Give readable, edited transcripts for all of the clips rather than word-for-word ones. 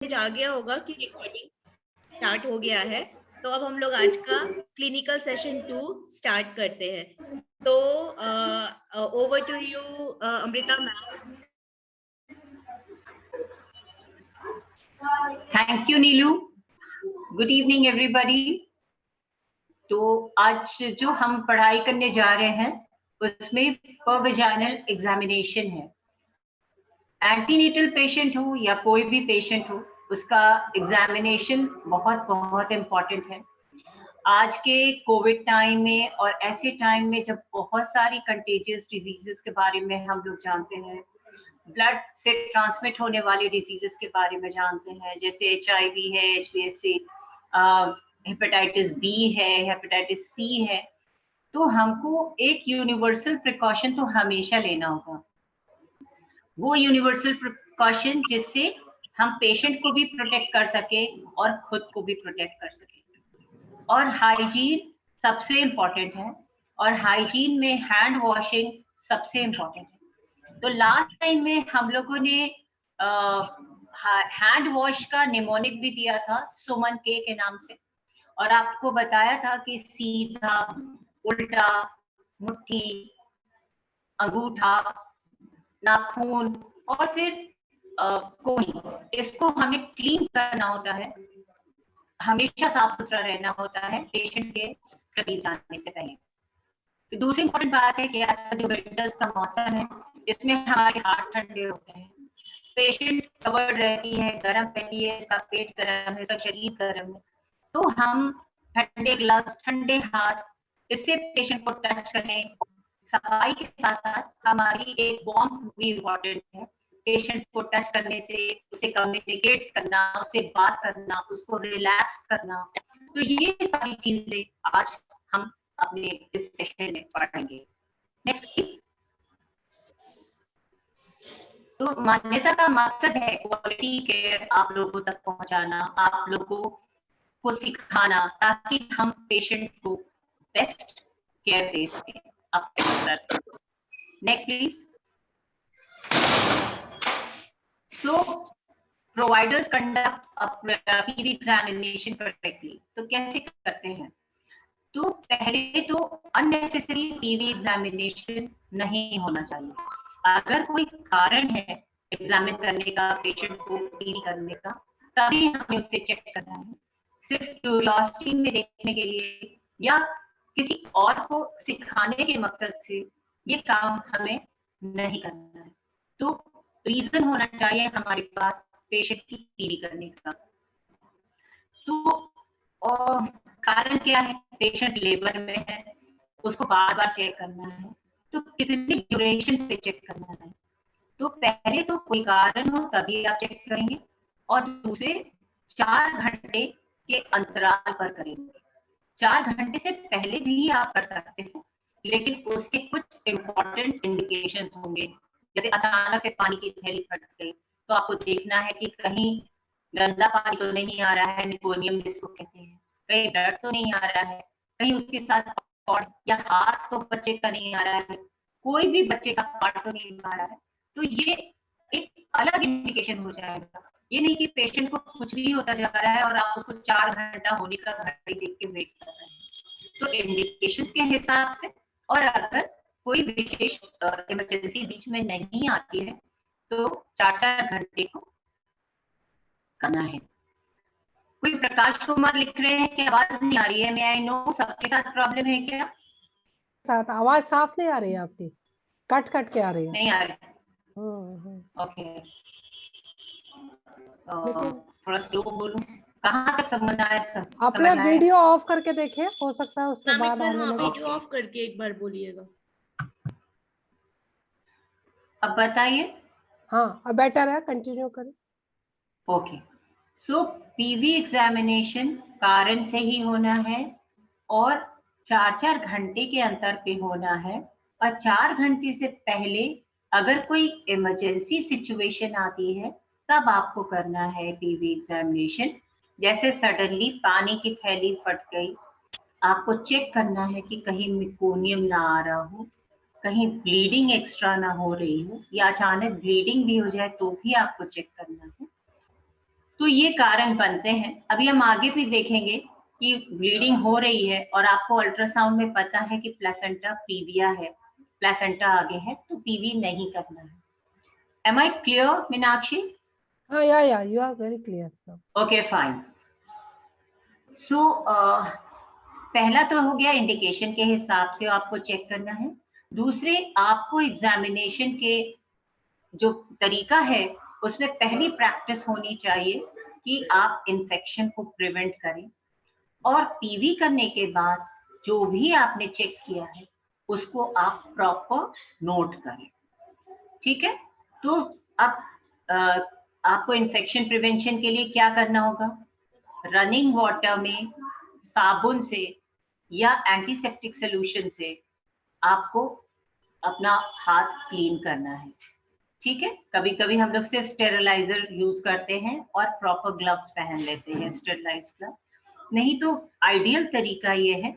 Message आ गया होगा कि रिकॉर्डिंग स्टार्ट हो गया है। तो अब हम लोग आज का क्लिनिकल सेशन 2 स्टार्ट करते हैं। तो over to you Amrita ma'am. Thank you Neelu. Good evening everybody. तो आज जो हम पढ़ाई करने जा रहे हैं उसमें परवेजाइनल एग्जामिनेशन है। एंटीनेटल पेशेंट हो या कोई भी पेशेंट हो, उसका एग्जामिनेशन बहुत बहुत इम्पोर्टेंट है। आज के कोविड टाइम में और ऐसे टाइम में जब बहुत सारी कंटेजियस डिजीजेस के बारे में हम लोग जानते हैं, ब्लड से ट्रांसमिट होने वाले डिजीजेस के बारे में जानते हैं, जैसे HIV है, HBsA, हेपेटाइटिस बी है, हेपेटाइटिस सी है, तो हमको एक यूनिवर्सल प्रिकॉशन तो हमेशा लेना होगा। वो यूनिवर्सल प्रिकॉशन जिससे हम पेशेंट को भी प्रोटेक्ट कर सके और खुद को भी प्रोटेक्ट कर सके। और हाइजीन सबसे इम्पोर्टेंट है, और हाइजीन में हैंड वॉशिंग सबसे इम्पोर्टेंट है। तो लास्ट टाइम में हम लोगों ने हैंड वॉश का निमोनिक भी दिया था सुमन के नाम से, और आपको बताया था कि सीधा, उल्टा, मुट्ठी, अंगूठा, नाखून और फिर कोनी, इसको हमें क्लीन करना होता है, हमेशा साफ सुथरा रहना होता है पेशेंट के करीब जाने से पहले। तो दूसरी इम्पोर्टेंट बात है कि आज जो विंटर्स का मौसम है, इसमें हमारे हाथ ठंडे होते हैं, पेशेंट कवर्ड रहती है, गर्म रहती है, इसका पेट गर्म है, इसका शरीर गर्म है, तो हम ठंडे ग्लव्स, ठंडे हाथ, इससे पेशेंट को टच करें। सफाई के साथ साथ हमारी एक वार्म भी इम्पोर्टेंट है, पेशेंट को टच करने से, उसे कम्युनिकेट करना, उससे बात करना, उसको रिलैक्स करना। तो ये सारी चीजें आज हम अपने इस सेशन में पढ़ेंगे। Next please. तो मान्यता का मकसद है क्वालिटी केयर आप लोगों तक पहुंचाना, आप लोगों को सिखाना, ताकि हम पेशेंट को बेस्ट केयर दे सकें अपने स्तर से। Next please. So providers conduct PV examination perfectly. तो कैसे करते हैं? तो पहले तो अननेसेसरी पीवी एग्जामिनेशन नहीं होना चाहिए। अगर कोई कारण है एग्जामिन करने का, पेशेंट को पीवी करने का, तभी हमें उसे चेक करना है। सिर्फ क्यूरियोसिटी में देखने के लिए या किसी और को सिखाने के मकसद से ये काम हमें नहीं करना है। तो रीजन होना चाहिए हमारे पास पेशेंट की पीवी करने का। तो कारण क्या है? पेशेंट लेबर में है, उसको बार बार चेक करना है, तो कितनी ड्यूरेशन पे चेक करना है। तो पहले तो कोई कारण हो तभी आप चेक करेंगे, और दूसरे 4 घंटे के अंतराल पर करेंगे। 4 घंटे से पहले भी आप कर सकते हैं, लेकिन उसके कुछ इम्पोर्टेंट इंडिकेशंस होंगे, जैसे अचानक से पानी की थैली फट गई, तो आपको देखना है कि कहीं गंदा पानी तो नहीं आ रहा है, निकोनियम जिसको कहते हैं, कहीं ब्लड तो नहीं आ रहा है, कहीं उसके साथ और या हाथ तो बच्चे का नहीं आ रहा है, कोई भी बच्चे का पार्ट तो नहीं आ रहा है। तो ये एक अलग इंडिकेशन हो जाएगा। ये नहीं कि पेशेंट को कुछ भी होता जा रहा है और आप उसको 4 घंटा होने का घड़ी देख के वेट कर रहे हैं। तो इंडिकेशंस के हिसाब से, और अगर कोई विशेष इमरजेंसी बीच में नहीं आती है, तो 4-4 घंटे को करना है। कोई प्रकाश कुमार लिख रहे हैं कि आवाज नहीं आ रही है। मैं आई नो सबके साथ प्रॉब्लम है क्या? साथ आवाज साफ नहीं आ रही है आपकी, कट कट के आ रही है। नहीं आ रही। ओके, थोड़ा स्लो बोलूं। कहाँ तक समझ आया? सब अपना वीडियो ऑफ करके देखिए, हो सकता है उसके बाद आने लगे। वीडियो ऑफ करके एक बार बोलिएगा। अब बताइए। हाँ, अब बेटर है, कंटिन्यू करें। ओके, सो पीवी एग्जामिनेशन कारण से ही होना है, और 4-4 घंटे के अंतर पे होना है, और 4 घंटे से पहले अगर कोई इमरजेंसी सिचुएशन आती है तब आपको करना है पीवी एग्जामिनेशन। जैसे सडनली पानी की थैली फट गई, आपको चेक करना है कि कहीं मेकोनियम ना आ रहा हो, कहीं ब्लीडिंग एक्स्ट्रा ना हो रही हो, या अचानक ब्लीडिंग भी हो जाए तो भी आपको चेक करना है। तो ये कारण बनते हैं। अभी हम आगे भी देखेंगे कि ब्लीडिंग हो रही है और आपको अल्ट्रासाउंड में पता है कि प्लेसेंटा प्रीविया है, प्लेसेंटा आगे है, तो पीवी नहीं करना है। Am I clear, Meenakshi? yeah, you are very clear. Okay, fine. So पहला तो हो गया इंडिकेशन के हिसाब से आपको चेक करना है। दूसरे, आपको एग्जामिनेशन के जो तरीका है उसमें पहली प्रैक्टिस होनी चाहिए कि आप इन्फेक्शन को प्रिवेंट करें, और पीवी करने के बाद जो भी आपने चेक किया है उसको आप प्रॉपर नोट करें। ठीक है, तो अब आपको इन्फेक्शन प्रिवेंशन के लिए क्या करना होगा? रनिंग वाटर में साबुन से या एंटीसेप्टिक सोल्यूशन से आपको अपना हाथ क्लीन करना है। ठीक है, कभी कभी हम लोग सिर्फ स्टेरिलाइजर यूज करते हैं और प्रॉपर ग्लव्स पहन लेते हैं, स्टेरिलाइज ग्लव। नहीं तो आइडियल तरीका ये है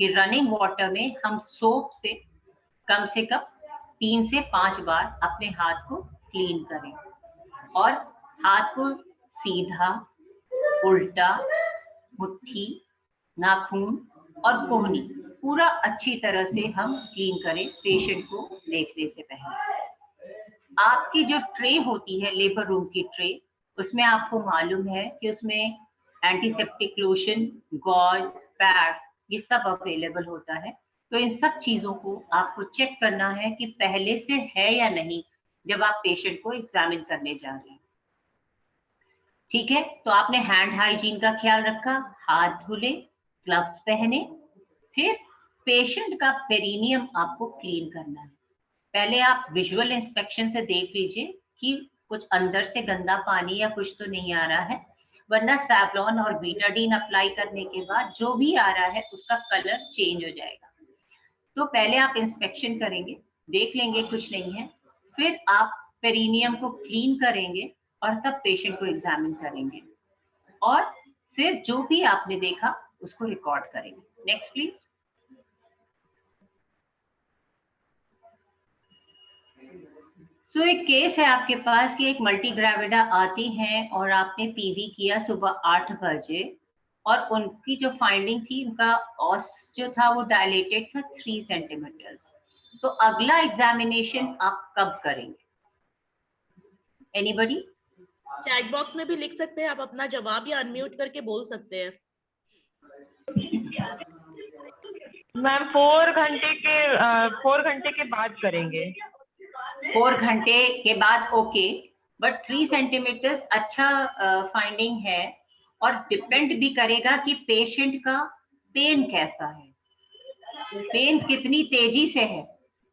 कि रनिंग वाटर में हम सोप से कम 3 से 5 बार अपने हाथ को क्लीन करें, और हाथ को सीधा, उल्टा, मुट्ठी, नाखून और कोहनी पूरा अच्छी तरह से हम क्लीन करें पेशेंट को देखने से पहले। आपकी जो ट्रे होती है, लेबर रूम की ट्रे, उसमें आपको मालूम है कि उसमें एंटीसेप्टिक लोशन, गॉज, पैड, ये सब अवेलेबल होता है। तो इन सब चीजों को आपको चेक करना है कि पहले से है या नहीं जब आप पेशेंट को एग्जामिन करने जा रहे हैं। ठीक है, तो आपने हैंड हाइजीन का ख्याल रखा, हाथ धुले, ग्लव्स पहने, फिर पेशेंट का पेरिनियम आपको क्लीन करना है। पहले आप विजुअल इंस्पेक्शन से देख लीजिए कि कुछ अंदर से गंदा पानी या कुछ तो नहीं आ रहा है, वरना सैवलॉन और बीटाडीन अप्लाई करने के बाद जो भी आ रहा है उसका कलर चेंज हो जाएगा। तो पहले आप इंस्पेक्शन करेंगे, देख लेंगे कुछ नहीं है, फिर आप पेरिनियम को क्लीन करेंगे और तब पेशेंट को एग्जामिन करेंगे, और फिर जो भी आपने देखा उसको रिकॉर्ड करेंगे। Next please. सो एक केस है आपके पास कि एक मल्टीग्रेविडा आती हैं और आपने पीवी किया सुबह 8 बजे, और उनकी जो फाइंडिंग थी, उनका ऑस जो था वो डायलेटेड था 3 सेंटीमीटर्स। तो अगला एग्जामिनेशन आप कब करेंगे? एनीबडी? चैट बॉक्स में भी लिख सकते हैं आप अपना जवाब, या अनम्यूट करके बोल सकते हैं। मैम 4 घंटे के बाद करेंगे। 4 घंटे के बाद, ओके, बट 3 सेंटीमीटर्स अच्छा फाइंडिंग है, और डिपेंड भी करेगा कि पेशेंट का पेन कैसा है, पेन कितनी तेजी से है।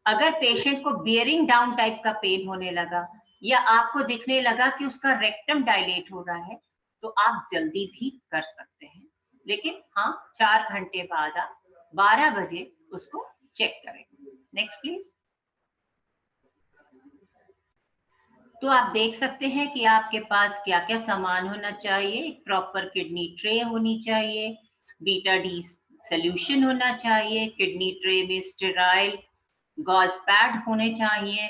अगर पेशेंट को बियरिंग डाउन टाइप का पेन होने लगा, या आपको दिखने लगा कि उसका रेक्टम डायलेट हो रहा है, तो आप जल्दी भी कर सकते हैं। लेकिन हाँ, 4 घंटे बाद आप 12 बजे उसको चेक करेंगे। Next please. तो आप देख सकते हैं कि आपके पास क्या क्या सामान होना चाहिए। एक प्रॉपर किडनी ट्रे होनी चाहिए, बीटा डी सोल्यूशन होना चाहिए, किडनी ट्रे में स्टेराइल गॉज पैड होने चाहिए,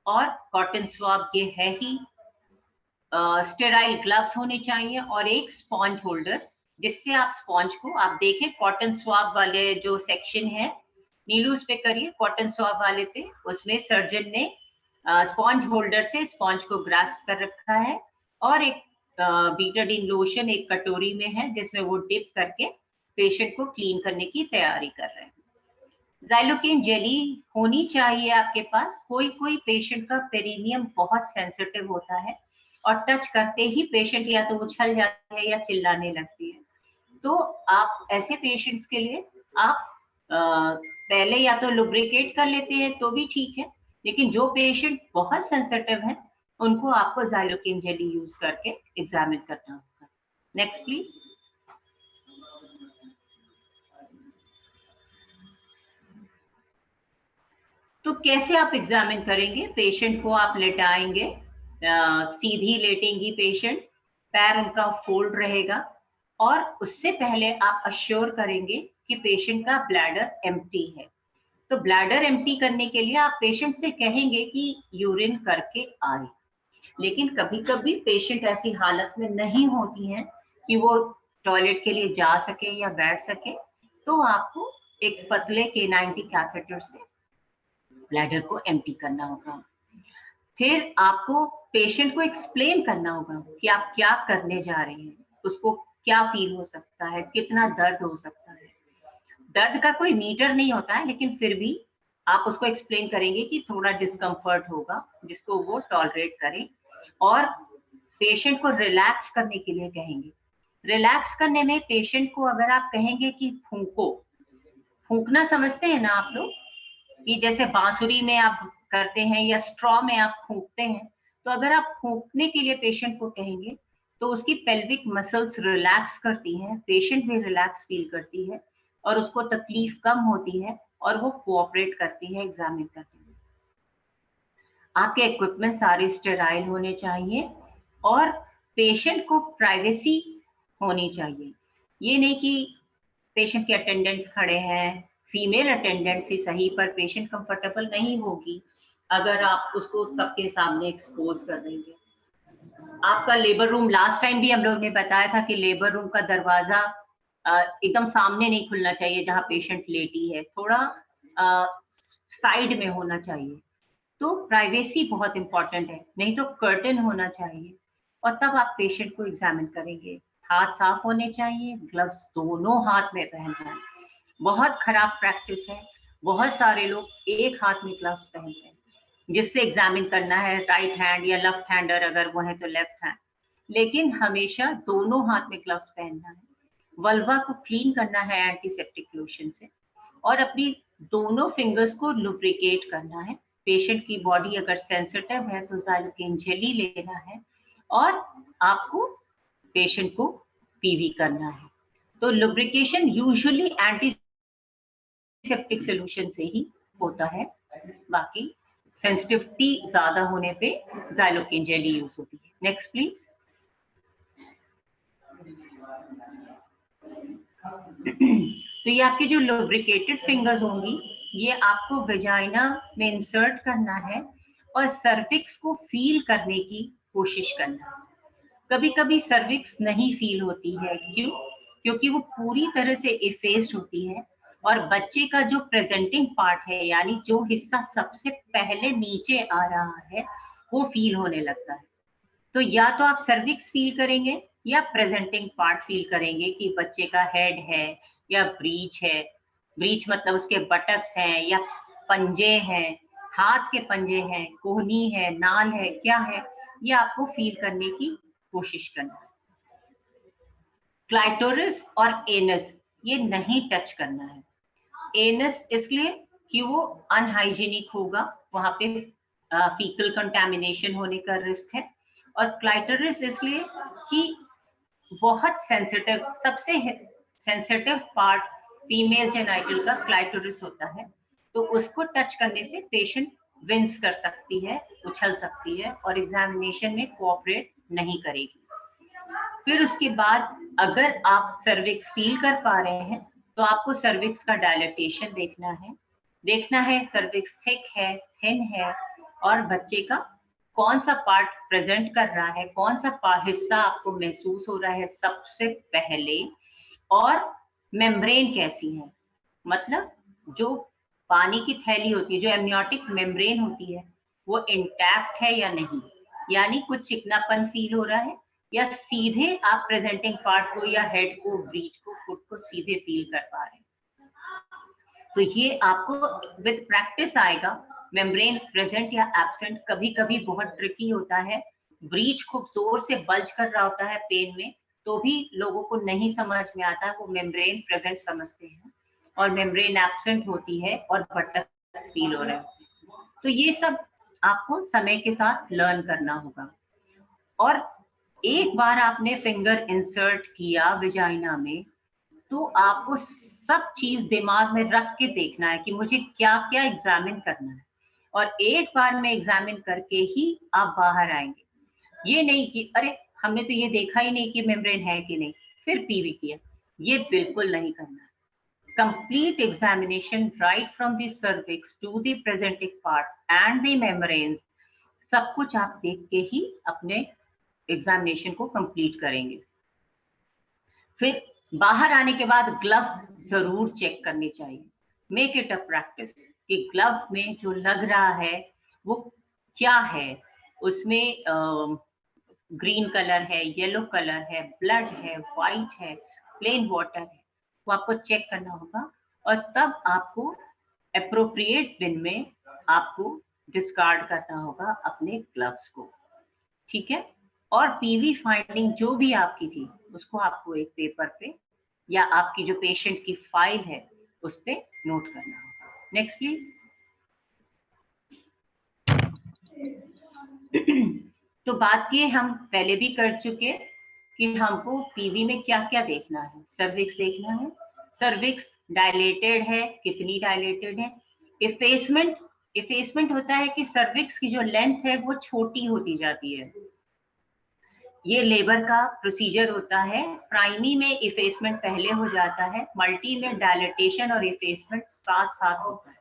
और कॉटन स्वैब ये है ही, स्टेराइल ग्लव्स होने चाहिए, और एक स्पॉन्ज होल्डर, जिससे आप स्पॉन्ज को, आप देखें कॉटन स्वैब वाले जो सेक्शन है, नीलू उस पे करिए, कॉटन स्वैब वाले पे, उसमें सर्जन ने स्पॉन्ज होल्डर से स्पॉन्ज को ग्रास्प कर रखा है, और एक बीटाडीन लोशन एक कटोरी में है जिसमें वो डिप करके पेशेंट को क्लीन करने की तैयारी कर रहे हैं। ज़ाइलोकेन जेली होनी चाहिए आपके पास। कोई पेशेंट का पेरिनियम बहुत सेंसिटिव होता है, और टच करते ही पेशेंट या तो उछल जाती है या चिल्लाने लगती है। तो आप ऐसे पेशेंट्स के लिए आप पहले या तो लुब्रिकेट कर लेते हैं तो भी ठीक है, लेकिन जो पेशेंट बहुत सेंसिटिव है उनको आपको ज़ाइलोकेन जेली यूज करके एग्जामिन करना होगा। Next please. तो कैसे आप एग्जामिन करेंगे? पेशेंट को आप लेटाएंगे, सीधी लेटेंगी पेशेंट, पैर उनका फोल्ड रहेगा, और उससे पहले आप अश्योर करेंगे कि पेशेंट का ब्लैडर एम्प्टी है। तो ब्लैडर एम्प्टी करने के लिए आप पेशेंट से कहेंगे कि यूरिन करके आए। लेकिन कभी कभी पेशेंट ऐसी हालत में नहीं होती हैं कि वो टॉयलेट के लिए जा सके या बैठ सके, तो आपको एक पतले K90 कैथेटर से ब्लैडर को एम्प्टी करना होगा। फिर आपको पेशेंट को एक्सप्लेन करना होगा कि आप क्या करने जा रहे हैं, उसको क्या फील हो सकता है, कितना दर्द हो सकता है। दर्द का कोई मीटर नहीं होता है, लेकिन फिर भी आप उसको एक्सप्लेन करेंगे कि थोड़ा डिस्कम्फर्ट होगा जिसको वो टॉलरेट करे, और पेशेंट को रिलैक्स करने के लिए कहेंगे। रिलैक्स करने में पेशेंट को अगर आप कहेंगे कि फूंको, फूंकना समझते हैं ना आप लोग, कि जैसे बांसुरी में आप करते हैं या स्ट्रॉ में आप फूंकते हैं, तो अगर आप फूंकने के लिए पेशेंट को कहेंगे तो उसकी पेल्विक मसल्स रिलैक्स करती हैं, पेशेंट भी रिलैक्स फील करती है और उसको तकलीफ कम होती है और वो कोऑपरेट करती है एग्जामिन करती है। आपके इक्विपमेंट सारे स्टेराइल होने चाहिए और पेशेंट को प्राइवेसी होनी चाहिए। ये नहीं कि पेशेंट के अटेंडेंट्स खड़े हैं, फीमेल अटेंडेंट्स ही सही, पर पेशेंट कंफर्टेबल नहीं होगी अगर आप उसको सबके सामने एक्सपोज कर देंगे। आपका लेबर रूम, लास्ट टाइम भी हम लोग ने बताया था कि लेबर रूम का दरवाजा एकदम सामने नहीं खुलना चाहिए जहां पेशेंट लेटी है, थोड़ा साइड में होना चाहिए। तो प्राइवेसी बहुत इंपॉर्टेंट है, नहीं तो कर्टन होना चाहिए और तब आप पेशेंट को एग्जामिन करेंगे। हाथ साफ होने चाहिए, ग्लव्स दोनों हाथ में पहनना है। बहुत खराब प्रैक्टिस है, बहुत सारे लोग एक हाथ में ग्लव्स पहनते हैं जिससे एग्जामिन करना है, राइट हैंड या लेफ्ट हैंडर अगर वो है तो लेफ्ट हैंड, लेकिन हमेशा दोनों हाथ में ग्लव्स पहनना है। वल्वा को क्लीन करना है एंटीसेप्टिक लोशन से और अपनी दोनों फिंगर्स को लुब्रिकेट करना है। पेशेंट की बॉडी अगर सेंसिटिव है तो ज़ाइलोकेन जेली लेना है और आपको पेशेंट को पीवी करना है। तो लुब्रिकेशन यूजुअली एंटीसेप्टिक सॉल्यूशन से ही होता है, बाकी सेंसिटिविटी ज्यादा होने पे ज़ाइलोकेन जेली यूज होती है। Next please. तो ये आपकी जो लुब्रिकेटेड फिंगर्स होंगी, ये आपको वेजाइना में इंसर्ट करना है और सर्विक्स को फील करने की कोशिश करना है। कभी कभी सर्विक्स नहीं फील होती है, क्यों? क्योंकि वो पूरी तरह से इफेस्ड होती है और बच्चे का जो प्रेजेंटिंग पार्ट है, यानी जो हिस्सा सबसे पहले नीचे आ रहा है, वो फील होने लगता है। तो या तो आप सर्विक्स फील करेंगे या प्रेजेंटिंग पार्ट फील करेंगे कि बच्चे का हेड है या ब्रीच है। ब्रीच मतलब उसके बटक्स हैं या पंजे हैं, हाथ के पंजे हैं, कोहनी है, नाल है, क्या है, ये आपको फील करने की कोशिश करना है। क्लाइटोरिस और एनस ये नहीं टच करना है। एनस इसलिए कि वो अनहाइजीनिक होगा, वहां पे फीकल कंटामिनेशन होने का रिस्क है, और क्लाइटोरिस इसलिए कि बहुत सेंसिटिव, सबसे सेंसिटिव पार्ट फीमेल जेनाइटल का क्लाइटोरिस होता है, तो उसको टच करने से पेशेंट विंस कर सकती है, उछल सकती है और एग्जामिनेशन में कोऑपरेट नहीं करेगी। फिर उसके बाद अगर आप सर्विक्स फील कर पा रहे हैं तो आपको सर्विक्स का डायलेटेशन देखना है सर्विक्स थिक है, थिन है, और बच्चे का कौन सा पार्ट प्रेजेंट कर रहा है, कौन सा हिस्सा आपको महसूस हो रहा है सबसे पहले, और मेम्ब्रेन कैसी है, मतलब जो पानी की थैली होती है, जो एमनियोटिक मेम्ब्रेन होती है, वो इंटैक्ट है या नहीं, यानी कुछ चिकनापन फील हो रहा है या सीधे आप प्रेजेंटिंग पार्ट को या हेड को, ब्रीच को, फुट को सीधे फील कर पा रहे हैं। तो ये आपको विद प्रैक्टिस आएगा। मेम्ब्रेन प्रेजेंट या एब्सेंट कभी कभी बहुत ट्रिकी होता है, ब्रीच खूब जोर से बल्ज कर रहा होता है पेन में, तो भी लोगों को नहीं समझ में आता, वो मेम्ब्रेन प्रेजेंट समझते हैं और मेम्ब्रेन एब्सेंट होती है और बटक्स फील हो रहे हैं। तो ये सब आपको समय के साथ लर्न करना होगा। और एक बार आपने फिंगर इंसर्ट किया विजाइना में, तो आपको सब चीज दिमाग में रख के देखना है कि मुझे क्या क्या एग्जामिन करना है, और एक बार में एग्जामिन करके ही आप बाहर आएंगे। ये नहीं कि अरे हमने तो ये देखा ही नहीं कि मेम्ब्रेन है कि नहीं, फिर पीवी किया, ये बिल्कुल नहीं करना है। Complete examination right from the cervix to the presenting part and the membranes सब कुछ आप देख के ही अपने एग्जामिनेशन को कंप्लीट करेंगे। फिर बाहर आने के बाद ग्लव्स जरूर चेक करने चाहिए। मेक इट अ प्रैक्टिस कि ग्लव में जो लग रहा है वो क्या है, उसमें ग्रीन कलर है, येलो कलर है, ब्लड है, व्हाइट है, प्लेन वाटर है, वो आपको चेक करना होगा और तब आपको एप्रोप्रिएट बिन में आपको डिस्कार्ड करना होगा अपने ग्लव्स को, ठीक है। और पीवी फाइंडिंग जो भी आपकी थी उसको आपको एक पेपर पे या आपकी जो पेशेंट की फाइल है उस पे नोट करना होगा। Next please. तो बात ये हम पहले भी कर चुके कि हमको पीवी में क्या क्या देखना है। सर्विक्स देखना है, सर्विक्स डायलेटेड है, कितनी डायलेटेड है। इफेसमेंट होता है कि सर्विक्स की जो लेंथ है वो छोटी होती जाती है। ये लेबर का प्रोसीजर होता है। प्राइमी में इफेसमेंट पहले हो जाता है, मल्टी में डायलेटेशन और इफेसमेंट साथ साथ होता है।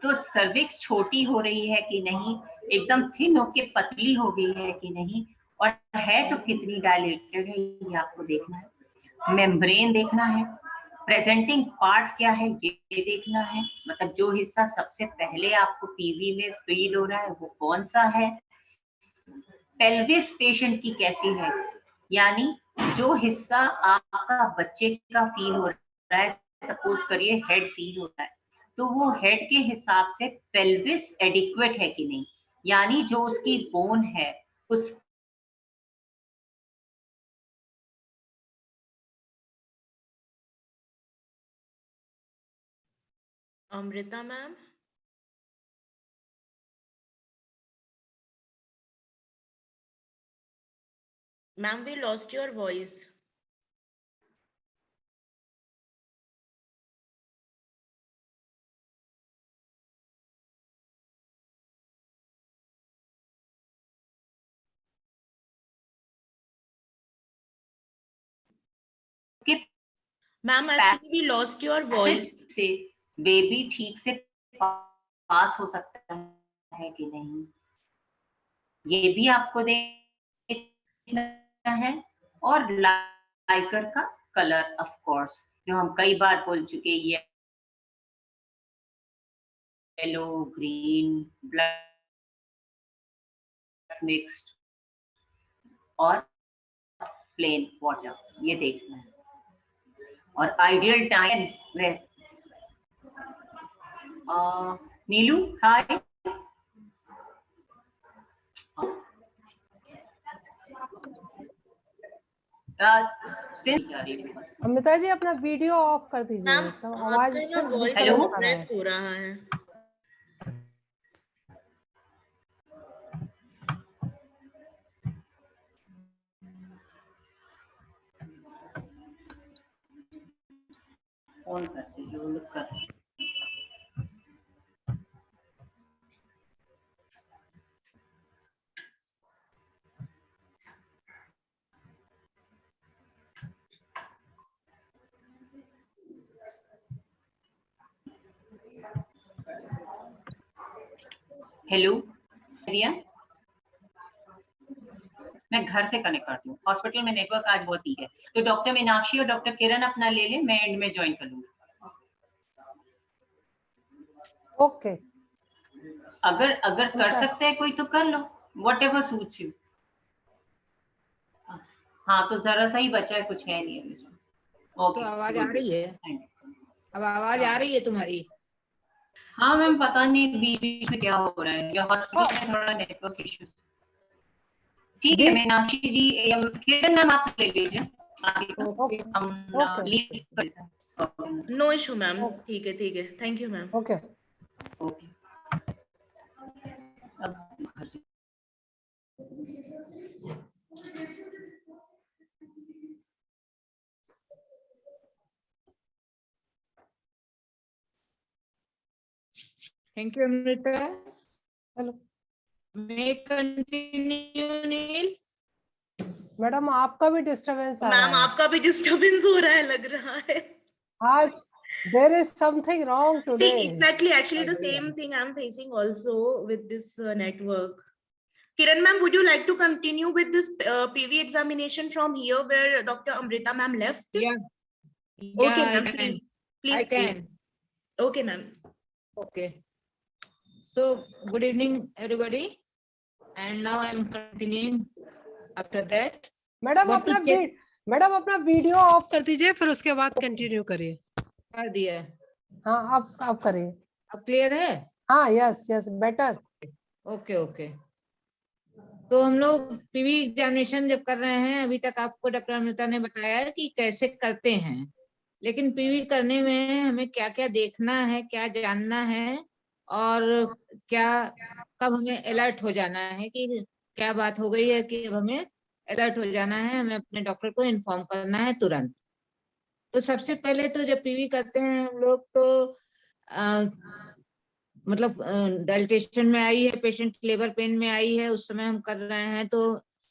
तो सर्विक्स छोटी हो रही है कि नहीं, एकदम थिन होके पतली हो गई है कि नहीं, और है तो कितनी डायलेटेड है, ये आपको देखना है। मेम्ब्रेन देखना है, प्रेजेंटिंग पार्ट क्या है ये देखना है, मतलब जो हिस्सा सबसे पहले आपको पीवी में फील हो रहा है वो कौन सा है। पेल्विस पेशेंट की कैसी है, यानी जो हिस्सा आपका बच्चे का फील हो रहा है, सपोज करिए हेड फील हो रहा है, तो वो हेड के हिसाब से पेल्विस एडिक्वेट है कि नहीं, यानी जो उसकी बोन है उस Amrita ma'am, ma'am we lost your voice. Ma'am actually we lost your voice. से बेबी ठीक से पास हो सकता है कि नहीं, ये भी आपको देखना है। और लाइकर का कलर, ऑफ कोर्स, जो हम कई बार बोल चुके, येलो, ग्रीन, ब्लैक मिक्स्ड और प्लेन वाटर, ये देखना है। और आइडियल टाइम में नीलू हाय, अमृता जी अपना वीडियो ऑफ कर दीजिए, मैम तो आवाज आपका ना फिर वॉइस डिस्टर्बेंस आ रहा है। ब्रेक हो रहा है। ऑन कर दीजिए, वो लोग कर। हेलो रिया, मैं घर से कनेक्ट करती हूँ, हॉस्पिटल में नेटवर्क आज बहुत वीक है, तो डॉक्टर मीनाक्षी और डॉक्टर किरण अपना ले लें, मैं एंड में ज्वाइन कर लूंगी। ओके, अगर कर सकते हैं कोई तो कर लो, वट एवर सूट्स यू। हाँ तो जरा सा ही बचा है, कुछ है नहीं है। तो आवाज आ रही है, अब आवाज आ रही है तुम्हारी? हाँ मैम, पता नहीं बीच बीच में क्या हो रहा है, या हॉस्पिटल में थोड़ा नेटवर्क इश्यूज। ठीक है मीनाक्षी जी या किरण मैम आप ले लीजिए आगे, ओके हम लीव कर देते हैं। नो इशू मैम, ठीक है, thank you ma'am. Okay okay, अब घर से थैंक यू अमृता। हेलो मैं कंटिन्यू नील। मैडम, आपका भी डिस्टरबेंस आ रहा मैम है आपका भी डिस्टरबेंस हो रहा है लग रहा है। आज। There is something wrong today. Exactly. Actually, the agree. same thing I'm facing also with this network. Kiran ma'am, would you like to continue with this PV examination from here where Dr. Amrita ma'am left? Yeah. Okay, Yeah, I ma'am, can. please. I Please, please. can. Okay, ma'am. Okay. So, good evening, everybody. And now I'm continuing after that. Madam Got to अपना check. अपना video of कर दीजिए, फिर उसके बाद continue करिए. कर दिया है. हाँ, आप करिए. अब क्लियर है? हाँ, yes yes, better. Okay okay. तो हम लोग पीवी एग्जामिनेशन जब कर रहे हैं, अभी तक आपको डॉक्टर अमृता ने बताया कि कैसे करते हैं, लेकिन पीवी करने में हमें क्या क्या देखना है, क्या जानना है, और क्या कब हमें अलर्ट हो जाना है कि क्या बात हो गई है कि अब हमें अलर्ट हो जाना है, हमें अपने डॉक्टर को इन्फॉर्म करना है तुरंत. तो सबसे पहले तो जब पीवी करते हैं हम लोग तो मतलब डाइलेटेशन में आई है, पेशेंट लेबर पेन में आई है, उस समय हम कर रहे हैं तो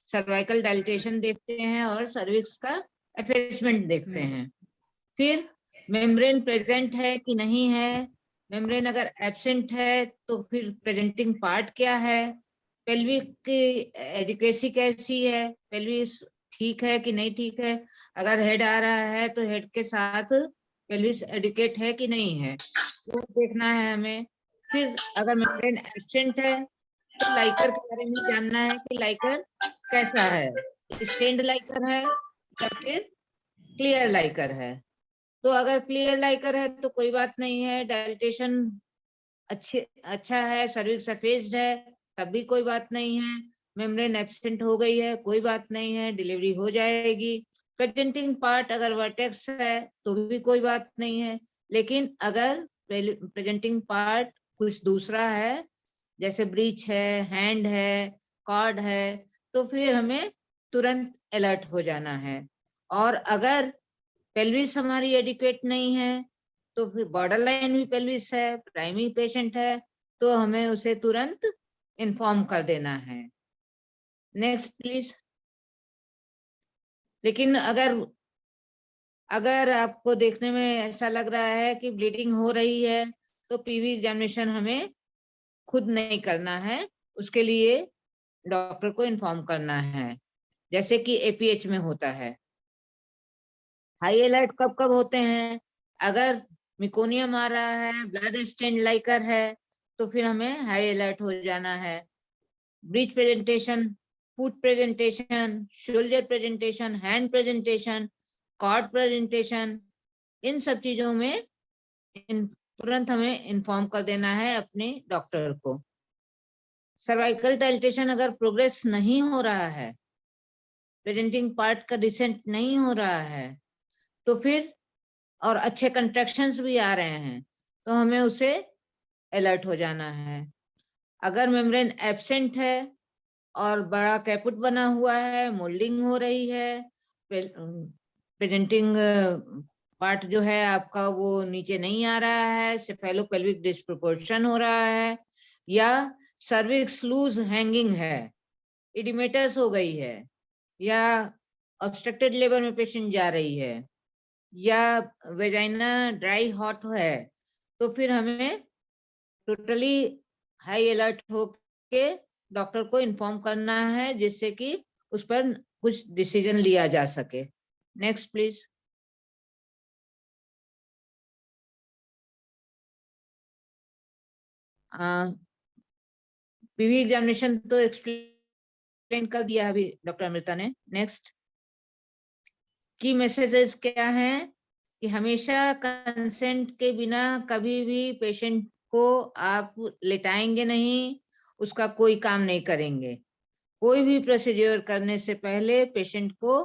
सर्वाइकल डाइलेटेशन देखते हैं और सर्विक्स का एफेसमेंट देखते हैं. फिर मेम्ब्रेन प्रेजेंट है कि नहीं है, मेम्ब्रेन अगर एब्सेंट है तो फिर प्रेजेंटिंग पार्ट क्या है, पेल्विक की एडिक्वेसी कैसी है, पेल्विस ठीक है कि नहीं ठीक है, अगर हेड आ रहा है तो हेड के साथ पेल्विस एडिकेट है कि नहीं है, वो देखना है हमें. फिर अगर मेम्ब्रेन एब्सेंट है तो लाइकर के बारे में जानना है कि लाइकर कैसा है, स्टेन्ड लाइकर है या फिर क्लियर लाइकर है. तो अगर क्लियर लाइकर है तो कोई बात नहीं है, डाइलेटेशन अच्छा है, सर्विक्स सफेद है तब भी कोई बात नहीं है, मेम्ब्रेन एब्सेंट हो गई है कोई बात नहीं है, डिलीवरी हो जाएगी. प्रेजेंटिंग पार्ट अगर वर्टेक्स है तो भी कोई बात नहीं है, लेकिन अगर प्रेजेंटिंग पार्ट कुछ दूसरा है, जैसे ब्रीच है, हैंड है, कॉर्ड है, तो फिर हमें तुरंत अलर्ट हो जाना है. और अगर पेल्विस हमारी एडिक्वेट नहीं है तो फिर बॉर्डर लाइन भी पेल्विस है, प्राइमरी पेशेंट है, तो हमें उसे तुरंत इन्फॉर्म कर देना है. Next please. लेकिन अगर आपको देखने में ऐसा लग रहा है कि ब्लीडिंग हो रही है तो पीवी एग्जामिनेशन हमें खुद नहीं करना है, उसके लिए डॉक्टर को इन्फॉर्म करना है, जैसे कि एपीएच में होता है. हाई अलर्ट कब कब होते हैं, अगर मिकोनियम आ रहा है, ब्लड स्टेन लाइकर है, तो फिर हमें हाई अलर्ट हो जाना है. Breech presentation, foot presentation, shoulder presentation, hand presentation, cord presentation, इन सब चीजों में तुरंत हमें इन्फॉर्म कर देना है अपने डॉक्टर को. सर्वाइकल डाइलेटेशन अगर प्रोग्रेस नहीं हो रहा है, प्रेजेंटिंग पार्ट का डिसेंट नहीं हो रहा है, तो फिर और अच्छे कंट्रैक्शंस भी आ रहे हैं तो हमें उसे अलर्ट हो जाना है. अगर मेम्ब्रेन एब्सेंट है और बड़ा कैपुट बना हुआ है, मोल्डिंग हो रही है, प्रेजेंटिंग पार्ट जो है आपका वो नीचे नहीं आ रहा है, सेफेलोपेल्विक डिस्प्रोपोर्शन हो रहा है, या सर्विक्स लूज हैंगिंग है, इडिमेटस हो गई है, या ऑब्स्ट्रक्टेड लेबर में पेशेंट जा रही है, या वेजाइना ड्राई हॉट है, तो फिर हमें टोटली हाई अलर्ट होके डॉक्टर को इन्फॉर्म करना है, जिससे कि उस पर कुछ डिसीजन लिया जा सके. Next please. पीवी एग्जामिनेशन तो एक्सप्लेन कर दिया अभी डॉक्टर अमृता ने. नेक्स्ट. की मैसेजेस क्या हैं कि हमेशा कंसेंट के बिना कभी भी पेशेंट को आप लेटाएंगे नहीं, उसका कोई काम नहीं करेंगे. कोई भी प्रोसीजर करने से पहले पेशेंट को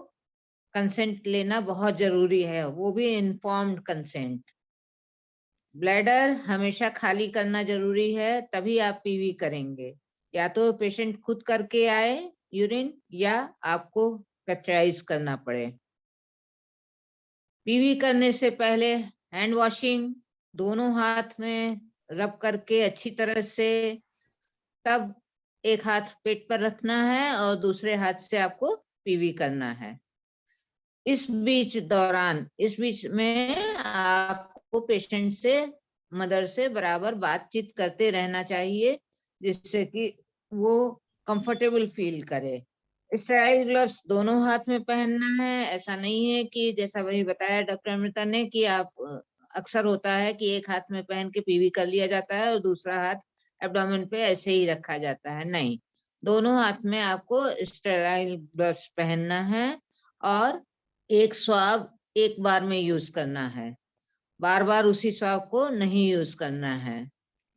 कंसेंट लेना बहुत जरूरी है, वो भी इन्फॉर्म्ड कंसेंट. ब्लैडर हमेशा खाली करना जरूरी है, तभी आप पीवी करेंगे. या तो पेशेंट खुद करके आए यूरिन, या आपको कैथेटराइज करना पड़े. पीवी करने से पहले हैंड वॉशिंग, दोनों हाथ में रब करके अच्छी तरह से, तब एक हाथ पेट पर रखना है और दूसरे हाथ से आपको पीवी करना है. इस बीच में आपको आपको पेशेंट से, मदर से बराबर बातचीत करते रहना चाहिए, जिससे कि वो कंफर्टेबल फील करे। स्टेराइल ग्लव्स दोनों हाथ में पहनना है। ऐसा नहीं है कि जैसा वही बताया डॉक्टर अमृता ने कि आप अक्सर होता है कि एक हाथ में पहन के पीवी कर लिया जाता है और दूसरा हाथ एब्डोमेन पे ऐसे ही रखा जाता है। नहीं, दोनों हाथ में आपको स्टेराइल ग्लव्स पहनना है और एक स्वाब एक बार में यूज करना है, बार बार उसी स्वाब को नहीं यूज करना है।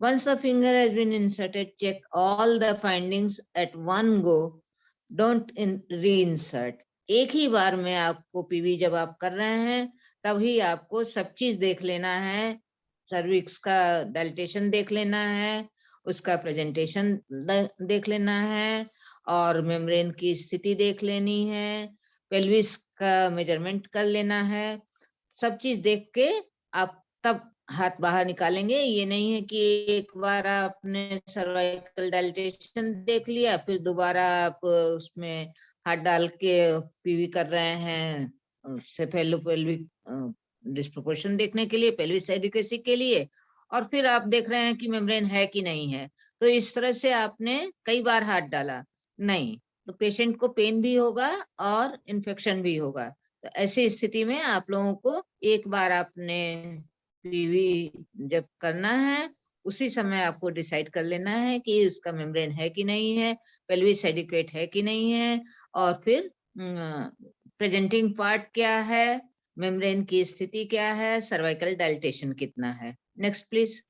Once the finger has been inserted, check all the findings at one go. Don't reinsert. एक ही बार में आपको पीवी जब आप कर रहे हैं तभी आपको सब चीज देख लेना है। सर्विक्स का डाइलेटेशन देख लेना है, उसका प्रेजेंटेशन देख लेना है और मेम्ब्रेन की स्थिति देख लेनी है, पेल्विस का मेजरमेंट कर लेना है। सब चीज देख के आप तब हाथ बाहर निकालेंगे। ये नहीं है कि एक बार आपने सर्वाइकल डाइलेटेशन देख लिया फिर दोबारा आप उसमें हाथ डाल के पीवी कर रहे हैं सेफेलोपेल्विक डिस्प्रोपोर्शन देखने के लिए, पेल्विस एडिक्वेसी के लिए, और फिर आप देख रहे हैं कि मेम्ब्रेन है कि नहीं है। तो इस तरह से आपने कई बार हाथ डाला नहीं, तो पेशेंट को पेन भी होगा और इन्फेक्शन भी होगा। तो ऐसी स्थिति में आप लोगों को एक बार आपने पीवी जब करना है उसी समय आपको डिसाइड कर लेना है कि उसका मेम्ब्रेन है कि नहीं है, पेल्विस एडिक्वेट है कि नहीं है, और फिर प्रेजेंटिंग पार्ट क्या है, मेम्ब्रेन की स्थिति क्या है, सर्वाइकल डाइलेटेशन कितना है। Next please.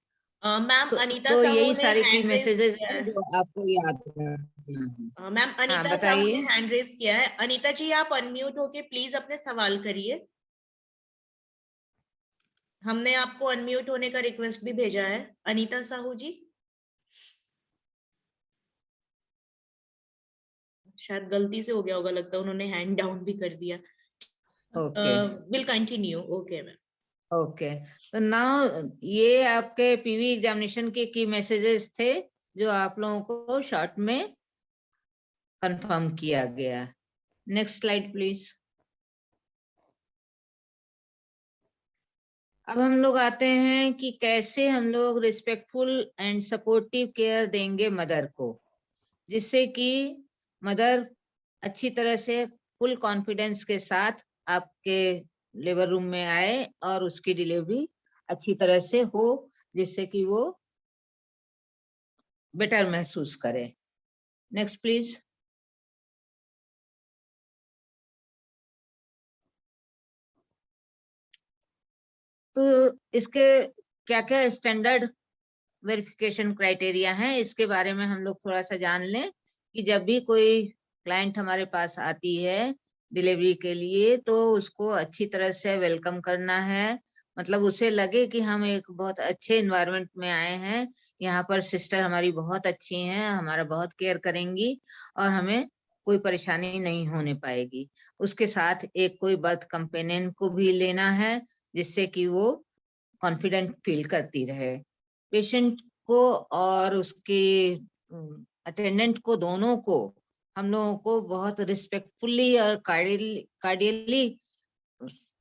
मैम अनीता तो साहू यही ने सारे की हैंड रेज मैसेजेस किया हैं है। जो आपको याद रखना है। मैम हाँ अनीता साहू ने बताइए। हैंड रेज किया है। अनीता जी आप अनम्यूट होके प्लीज अपने सवाल करिए। हमने आपको अनम्यूट होने का रिक्वेस्ट भी भेजा है। अनीता साहू जी शायद गलती से हो गया होगा, लगता है उन्होंने हैंड डाउन भी कर दिया। Okay will continue. Okay ma'am. Okay, तो नाउ ये आपके पीवी एग्जामिनेशन के की मैसेजेस थे जो आप लोगों को शॉर्ट में कंफर्म किया गया। Next slide please. अब हम लोग आते हैं कि कैसे हम लोग रिस्पेक्टफुल एंड सपोर्टिव केयर देंगे मदर को, जिससे कि मदर अच्छी तरह से फुल कॉन्फिडेंस के साथ आपके लेबर रूम में आए और उसकी डिलीवरी अच्छी तरह से हो, जिससे कि वो बेटर महसूस करे। Next please. तो इसके क्या क्या स्टैंडर्ड वेरिफिकेशन क्राइटेरिया हैं, इसके बारे में हम लोग थोड़ा सा जान लें कि जब भी कोई क्लाइंट हमारे पास आती है डिलीवरी के लिए तो उसको अच्छी तरह से वेलकम करना है। मतलब उसे लगे कि हम एक बहुत अच्छे एनवायरनमेंट में आए हैं, यहाँ पर सिस्टर हमारी बहुत अच्छी हैं, हमारा बहुत केयर करेंगी और हमें कोई परेशानी नहीं होने पाएगी। उसके साथ एक कोई बर्थ कंपेनियन को भी लेना है, जिससे कि वो कॉन्फिडेंट फील करती रहे। पेशेंट को और उसके अटेंडेंट को, दोनों को हम लोगों को बहुत रिस्पेक्टफुली और कार्डियली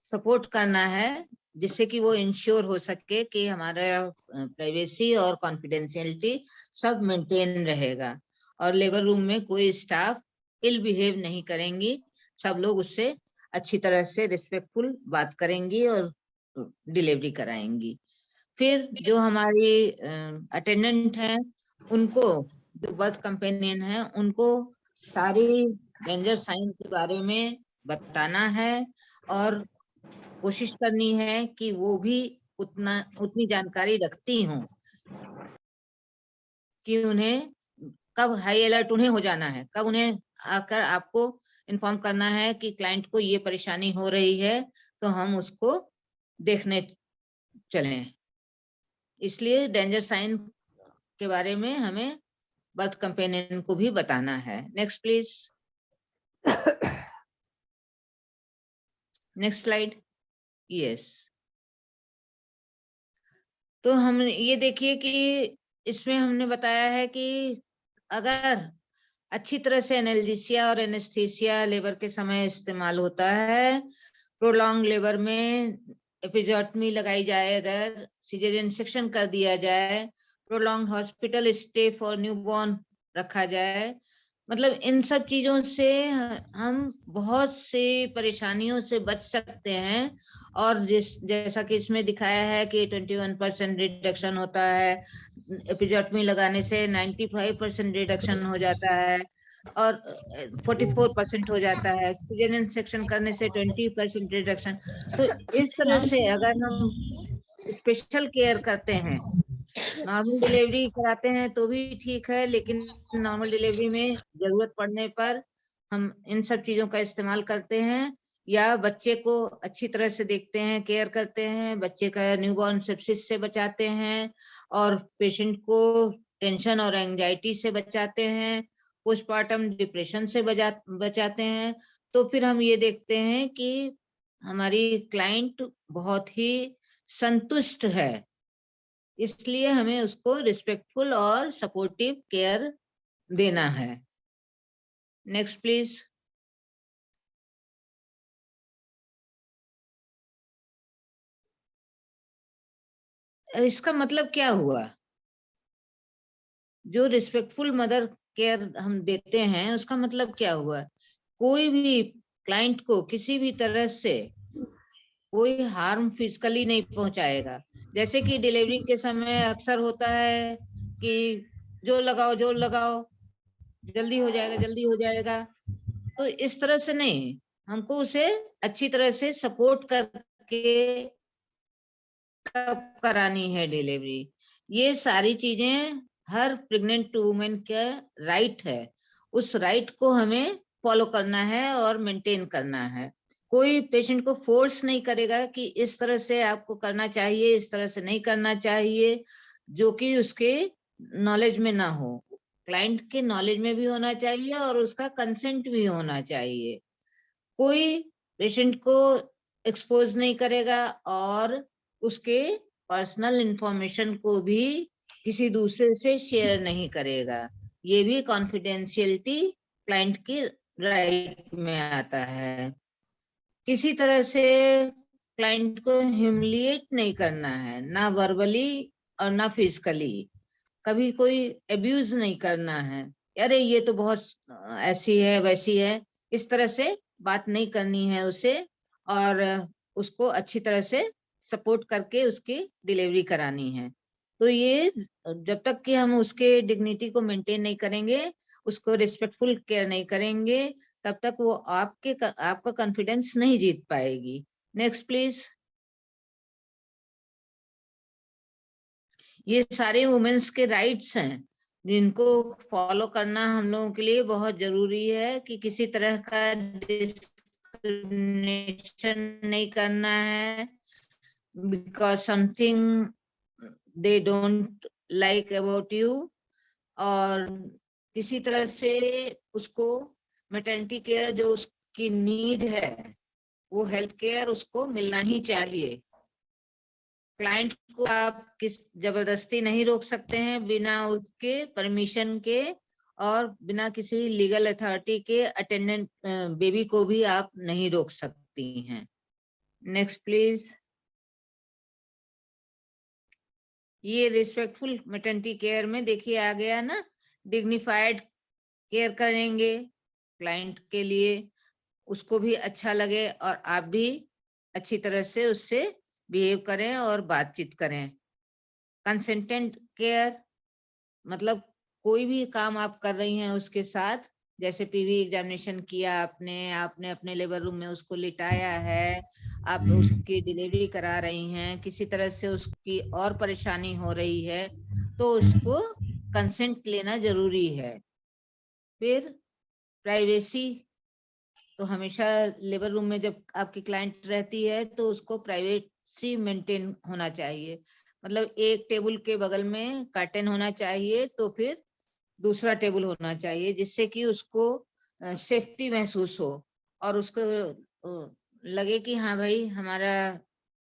सपोर्ट करना है, जिससे कि वो इंश्योर हो सके कि हमारा प्राइवेसी और कॉन्फिडेंशियलिटी सब मेंटेन रहेगा और लेबर रूम में कोई स्टाफ इल बिहेव नहीं करेंगी, सब लोग उससे अच्छी तरह से रिस्पेक्टफुल बात करेंगी और डिलीवरी कराएंगी। फिर जो हमारी अटेंडेंट है उनको, जो बर्थ कंपेनियन है उनको सारी डेंजर साइन के बारे में बताना है और कोशिश करनी है कि वो भी उतनी जानकारी रखती हों कि उन्हें कब हाई अलर्ट उन्हें हो जाना है, कब उन्हें आकर आपको इन्फॉर्म करना है कि क्लाइंट को ये परेशानी हो रही है तो हम उसको देखने चलें। इसलिए डेंजर साइन के बारे में हमें बर्थ कंपेनियन को भी बताना है। Next please. Next slide. Yes, तो हम ये देखिए कि इसमें हमने बताया है कि अगर अच्छी तरह से एनाल्जेसिया और एनेस्थीसिया लेबर के समय इस्तेमाल होता है, प्रोलॉन्ग लेबर में एपिजोटमी लगाई जाए, अगर सिजेरियन सेक्शन कर दिया जाए, prolong hospital stay for newborn रखा जाए, मतलब इन सब चीजों से हम बहुत से परेशानियों से बच सकते हैं। और जैसा कि इसमें दिखाया है कि 21% रिडक्शन होता है, एपिजोटमी लगाने से 95% रिडक्शन हो जाता है, और 44% हो जाता है, सिजेरियन सेक्शन करने से 20% रिडक्शन। तो इस तरह से अगर हम स्पेशल केयर करते हैं, नॉर्मल डिलीवरी कराते हैं तो भी ठीक है, लेकिन नॉर्मल डिलीवरी में जरूरत पड़ने पर हम इन सब चीजों का इस्तेमाल करते हैं, या बच्चे को अच्छी तरह से देखते हैं, केयर करते हैं, बच्चे का न्यूबॉर्न सेप्सिस से बचाते हैं, और पेशेंट को टेंशन और एंजाइटी से बचाते हैं, पोस्टमार्टम डिप्रेशन से बचाते हैं। तो फिर हम ये देखते हैं कि हमारी क्लाइंट बहुत ही संतुष्ट है, इसलिए हमें उसको रिस्पेक्टफुल और सपोर्टिव केयर देना है। Next please. इसका मतलब क्या हुआ? जो रिस्पेक्टफुल मदर केयर हम देते हैं उसका मतलब क्या हुआ? कोई भी क्लाइंट को किसी भी तरह से कोई हार्म फिजिकली नहीं पहुंचाएगा। जैसे कि डिलीवरी के समय अक्सर होता है कि जोर लगाओ, जल्दी हो जाएगा, जल्दी हो जाएगा। तो इस तरह से नहीं, हमको उसे अच्छी तरह से सपोर्ट करके तब करानी है डिलीवरी। ये सारी चीजें हर प्रेग्नेंट वुमेन का राइट है, उस राइट को हमें फॉलो करना है और मेंटेन करना है। कोई पेशेंट को फोर्स नहीं करेगा कि इस तरह से आपको करना चाहिए, इस तरह से नहीं करना चाहिए, जो कि उसके नॉलेज में ना हो। क्लाइंट के नॉलेज में भी होना चाहिए और उसका कंसेंट भी होना चाहिए। कोई पेशेंट को एक्सपोज नहीं करेगा और उसके पर्सनल इंफॉर्मेशन को भी किसी दूसरे से शेयर नहीं करेगा। ये भी कॉन्फिडेंशियलिटी क्लाइंट की राइट में आता है। किसी तरह से क्लाइंट को ह्यूमिलिएट नहीं करना है, ना वर्बली और ना फिजिकली। कभी कोई एब्यूज नहीं करना है, अरे ये तो बहुत ऐसी है वैसी है, इस तरह से बात नहीं करनी है उसे, और उसको अच्छी तरह से सपोर्ट करके उसकी डिलीवरी करानी है। तो ये जब तक कि हम उसके डिग्निटी को मेंटेन नहीं करेंगे, उसको रिस्पेक्टफुल केयर नहीं करेंगे, तब तक वो आपका कॉन्फिडेंस नहीं जीत पाएगी। Next please. ये सारे वुमेन्स के राइट्स हैं जिनको फॉलो करना हम लोगों के लिए बहुत जरूरी है, कि किसी तरह का डिस्क्रिमिनेशन नहीं करना है because something they don't like about you, और किसी तरह से उसको मैटरनिटी केयर जो उसकी नीड है वो हेल्थ केयर उसको मिलना ही चाहिए। क्लाइंट को आप किस जबरदस्ती नहीं रोक सकते हैं बिना उसके परमिशन के, और बिना किसी लीगल अथॉरिटी के अटेंडेंट बेबी को भी आप नहीं रोक सकती हैं। Next please. ये रिस्पेक्टफुल मैटरनिटी केयर में देखिए आ गया ना, डिग्निफाइड केयर करेंगे क्लाइंट के लिए, उसको भी अच्छा लगे और आप भी अच्छी तरह से उससे बिहेव करें और बातचीत करें। कंसेंटेंट केयर मतलब कोई भी काम आप कर रही हैं उसके साथ, जैसे पीवी एग्जामिनेशन किया आपने अपने लेबर रूम में उसको लिटाया है, आप उसकी डिलीवरी करा रही हैं, किसी तरह से उसकी और परेशानी हो रही है, तो उसको कंसेंट लेना जरूरी है। फिर प्राइवेसी, तो हमेशा लेबर रूम में जब आपकी क्लाइंट रहती है तो उसको प्राइवेसी मेंटेन होना चाहिए। मतलब एक टेबल के बगल में कर्टेन होना चाहिए, तो फिर दूसरा टेबल होना चाहिए, जिससे कि उसको सेफ्टी महसूस हो और उसको लगे कि हाँ भाई हमारा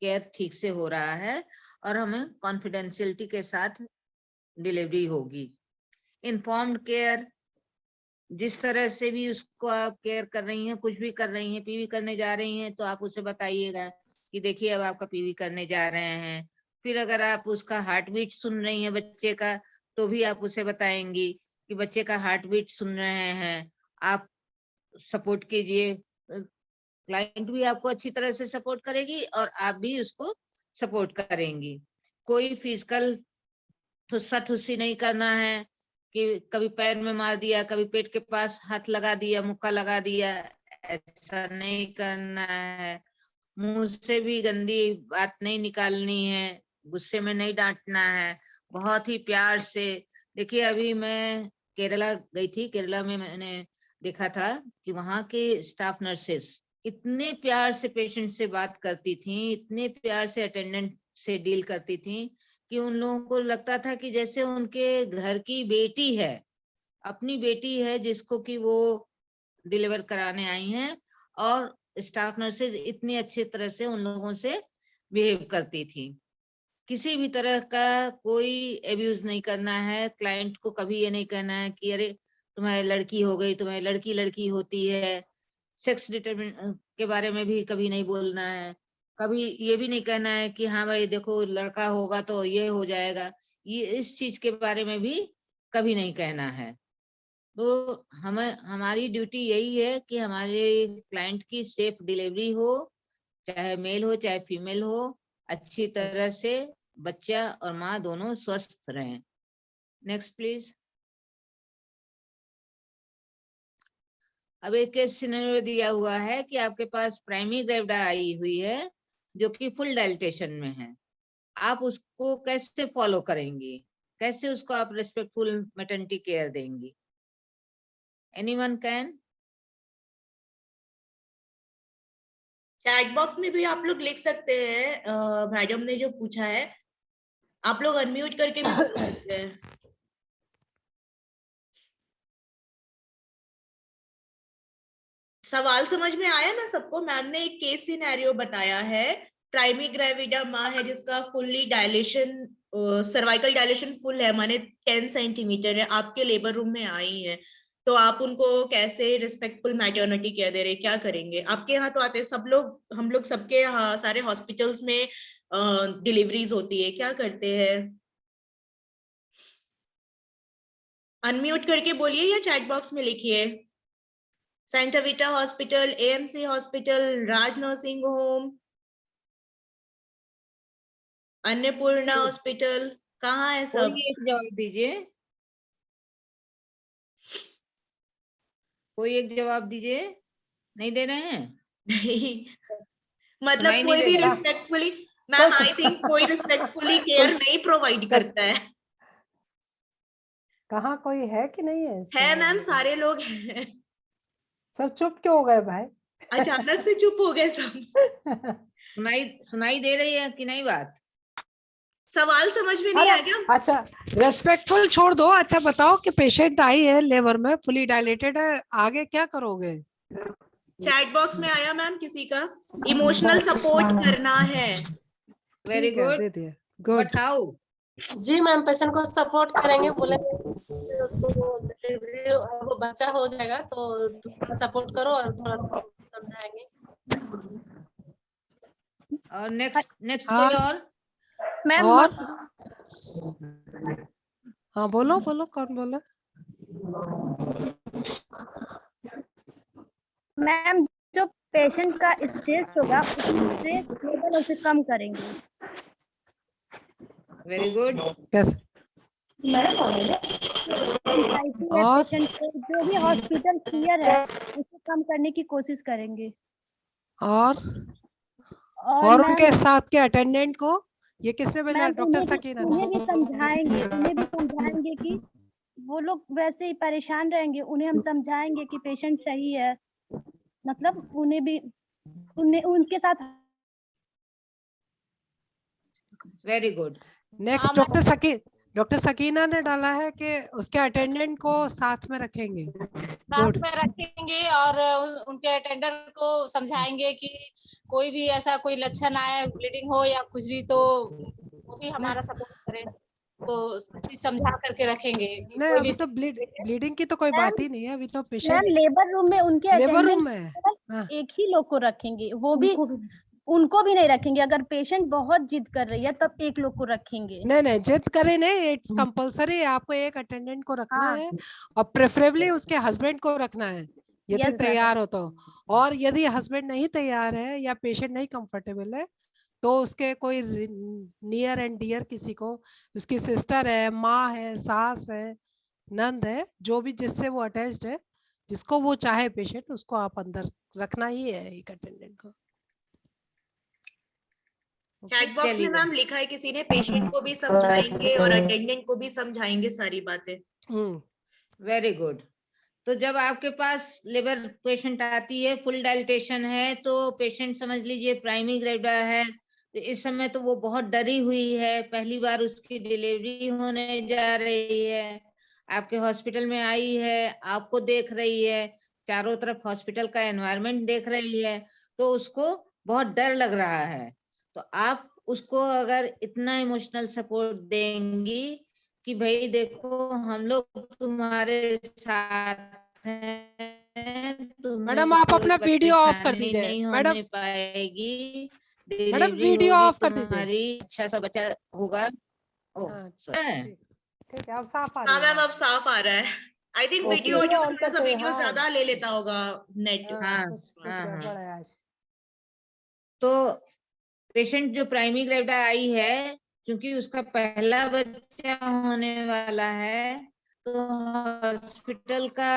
केयर ठीक से हो रहा है और हमें कॉन्फिडेंशियलिटी के साथ डिलीवरी होगी। इन्फॉर्म्ड केयर, जिस तरह से भी उसको आप केयर कर रही हैं, कुछ भी कर रही हैं, पीवी करने जा रही हैं तो आप उसे बताइएगा कि देखिए अब आपका पीवी करने जा रहे हैं। फिर अगर आप उसका हार्ट बीट सुन रही हैं बच्चे का, तो भी आप उसे बताएंगी कि बच्चे का हार्ट बीट सुन रहे हैं, आप सपोर्ट कीजिए। क्लाइंट भी आपको अच्छी तरह से सपोर्ट करेगी और आप भी उसको सपोर्ट करेंगी। कोई फिजिकल ठुस्सा ठुस्सी नहीं करना है कि कभी पैर में मार दिया, कभी पेट के पास हाथ लगा दिया, मुक्का लगा दिया, ऐसा नहीं करना है। मुंह से भी गंदी बात नहीं निकालनी है, गुस्से में नहीं डांटना है, बहुत ही प्यार से। देखिए अभी मैं केरला गई थी, केरला में मैंने देखा था कि वहाँ के स्टाफ नर्सेस इतने प्यार से पेशेंट से बात करती थी, इतने प्यार से अटेंडेंट से डील करती थी कि उन लोगों को लगता था कि जैसे उनके घर की बेटी है, अपनी बेटी है जिसको कि वो डिलीवर कराने आई हैं। और स्टाफ नर्सेज इतनी अच्छी तरह से उन लोगों से बिहेव करती थी। किसी भी तरह का कोई एब्यूज नहीं करना है। क्लाइंट को कभी ये नहीं कहना है कि अरे तुम्हारी लड़की हो गई, तुम्हारी लड़की लड़की होती है। सेक्स डिटरमिन के बारे में भी कभी नहीं बोलना है। कभी ये भी नहीं कहना है कि हाँ भाई देखो लड़का होगा तो ये हो जाएगा, ये इस चीज के बारे में भी कभी नहीं कहना है। तो हमारी ड्यूटी यही है कि हमारे क्लाइंट की सेफ डिलीवरी हो, चाहे मेल हो चाहे फीमेल हो, अच्छी तरह से बच्चा और माँ दोनों स्वस्थ रहें। Next please. अब एक केस सिनेरियो दिया हुआ है कि आपके पास प्राइमरी ग्रेविडा आई हुई है जो कि फुल डायलिटेशन में है। आप उसको कैसे फॉलो करेंगी, कैसे उसको आप रेस्पेक्टफुल मैटरनिटी केयर देंगी? Anyone can? चैट बॉक्स में भी आप लोग लिख सकते हैं, मैडम ने जो पूछा है आप लोग अनम्यूट करके भी बोल सकते हैं। सवाल समझ में आया ना सबको? मैम ने एक केस सिनेरियो बताया है, प्राइमरी ग्रेविडा माँ है जिसका fully dilation, cervical dilation full है, माने 10 सेंटीमीटर है, आपके लेबर रूम में आई है, तो आप उनको कैसे रिस्पेक्टफुल मैटरनिटी केयर दे रहे, क्या करेंगे? आपके यहाँ तो आते सब लोग, हम लोग सबके यहाँ सारे हॉस्पिटल्स में डिलीवरीज होती है, क्या करते हैं? अनम्यूट करके बोलिए या चैट बॉक्स में लिखिए। Santevita hospital, AMC hospital, Raj nursing home, Annapurna hospital, कहाँ है सब? कोई एक जवाब दीजिए, कोई एक जवाब दीजिए। नहीं दे रहे हैं? नहीं, मतलब सुनाई नहीं कोई भी दे रहा। रिस्पेक्टफुली, मैम आई थिंक कोई रिस्पेक्टफुली केयर नहीं प्रोवाइड करता है। कहाँ कोई है कि नहीं है? है मैम, सारे लोग हैं। सब चुप क्यों हो गए भाई? अचानक से चुप हो गए सब। सुनाई दे रही है कि नहीं बात? सवाल समझ में नहीं आ गया? अच्छा रेस्पेक्टफुल छोड़ दो। अच्छा बताओ कि पेशेंट आई है लेबर में, फुली डायलेटेड है, आगे क्या करोगे? चैट बॉक्स में आया मैम किसी का, इमोशनल सपोर्ट करना है। वेरी गुड, दे दिया। गुड। But how? जी मैम, पेशेंट को सपोर्ट करेंगे, बोलेंगे उसको डिलीवरी वो बच्चा हो जाएगा तो थोड़ा सपोर्ट करो और थोड़ा समझाएंगे। और नेक्स्ट हाँ। कोई और? मैम और हाँ बोलो बोलो, कौन बोला? मैम जो पेशेंट का स्ट्रेस होगा स्ट्रेस लेवल उसे कम करेंगे। Very good. कैसे? और पेशेंट को जो भी हॉस्पिटल केयर है उसे कम करने की कोशिश करेंगे। और और मैम उनके साथ के अटेंडेंट को ये किसने भेजा? मैम डॉक्टर सकीना ने। उन्हें भी समझाएंगे कि वो लोग वैसे ही परेशान रहेंगे, उन्हें हम समझाएंगे कि पेशेंट सही है, मतलब उन्हें उनके साथ। Very good. Next doctor Sakina ने डाला है कि उसके अटेंडेंट को साथ में रखेंगे। साथ में रखेंगे और उनके अटेंडर को समझाएंगे कि कोई भी ऐसा कोई लक्षण आए, ब्लीडिंग हो या कुछ भी, तो वो भी हमारा सपोर्ट करे, तो समझा करके रखेंगे। नहीं अभी तो ब्लीडिंग की तो कोई बात ही नहीं है, अभी तो पेशेंट लेबर रूम में उनके लेबर रूम में एक ही लोग को रखेंगे, वो भी उनको भी नहीं रखेंगे। अगर पेशेंट बहुत जिद कर रही है तब एक लोग को रखेंगे। नहीं जिद करे नहीं, इट्स कंपलसरी, आपको एक अटेंडेंट को रखना हाँ। है और प्रेफरेबली उसके हस्बैंड को रखना है यदि Yes, sir. तैयार हो तो। और यदि हस्बैंड नहीं तैयार है या पेशेंट नहीं कंफर्टेबल है तो उसके कोई नियर एंड डियर किसी को, उसकी सिस्टर है, माँ है, सास है, नंद है, जो भी जिससे वो अटैच्ड है, जिसको वो चाहे पेशेंट, उसको आप अंदर रखना ही है एक अटेंडेंट को। चैट बॉक्स में चलिए। मैम लिखा है किसी ने, पेशेंट को भी समझाएंगे और अटेंडेंट को भी समझाएंगे सारी बातें। Very good. तो जब आपके पास लिवर पेशेंट आती है, फुल डायलिटेशन है, तो पेशेंट समझ लीजिए प्राइमरी ग्रेविडा है, तो इस समय तो वो बहुत डरी हुई है, पहली बार उसकी डिलीवरी होने जा रही है, आपके हॉस्पिटल में आई है, आपको देख रही है, चारों तरफ हॉस्पिटल का एनवायरनमेंट देख रही है, तो उसको बहुत डर लग रहा है। तो आप उसको अगर इतना इमोशनल सपोर्ट देंगी कि भाई देखो हम लोग तुम्हारे साथ हैं, तुम्हें मैडम आप कोई अपना वीडियो ऑफ कर परेशानी दीजिए। नहीं मैडम होने पाएगी, मैडम डिलीवरी वीडियो होगी ऑफ कर दीजिए। तुम्हारी, अच्छा सा बच्चा होगा। ओ हाँ, है। ठीक है, अब साफ आ रही हाँ है मैम अब साफ आ रहा है। I think video okay. Audio on थोड़ा सा करके, वीडियो हाँ ज्यादा ले लेता होगा नेट। हाँ कुछ हाँ हाँ। गड़बड़ है आज। तो पेशेंट जो प्राइमरी ग्रेविडा आई है, क्योंकि उसका पहला बच्चा होने वाला है, तो हॉस्पिटल का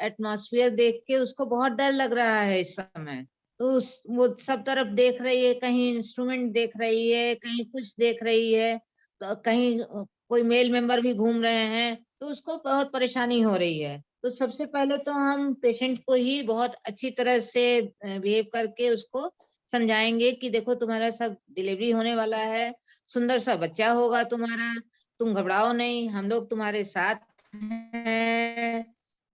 एटमॉस्फेयर देख के उसको बहुत डर लग रहा है इस समय। तो वो सब तरफ देख रही है, कहीं इंस्ट्रूमेंट देख रही है, कहीं कुछ देख रही है, तो कहीं कोई मेल मेंबर भी घूम रहे हैं, तो उसको बहुत परेशानी हो रही है। तो सबसे पहले तो हम पेशेंट को ही बहुत अच्छी तरह से बिहेव करके उसको समझाएंगे कि देखो तुम्हारा सब डिलीवरी होने वाला है, सुंदर सा बच्चा होगा तुम्हारा, तुम घबराओ नहीं, हम लोग तुम्हारे साथ हैं,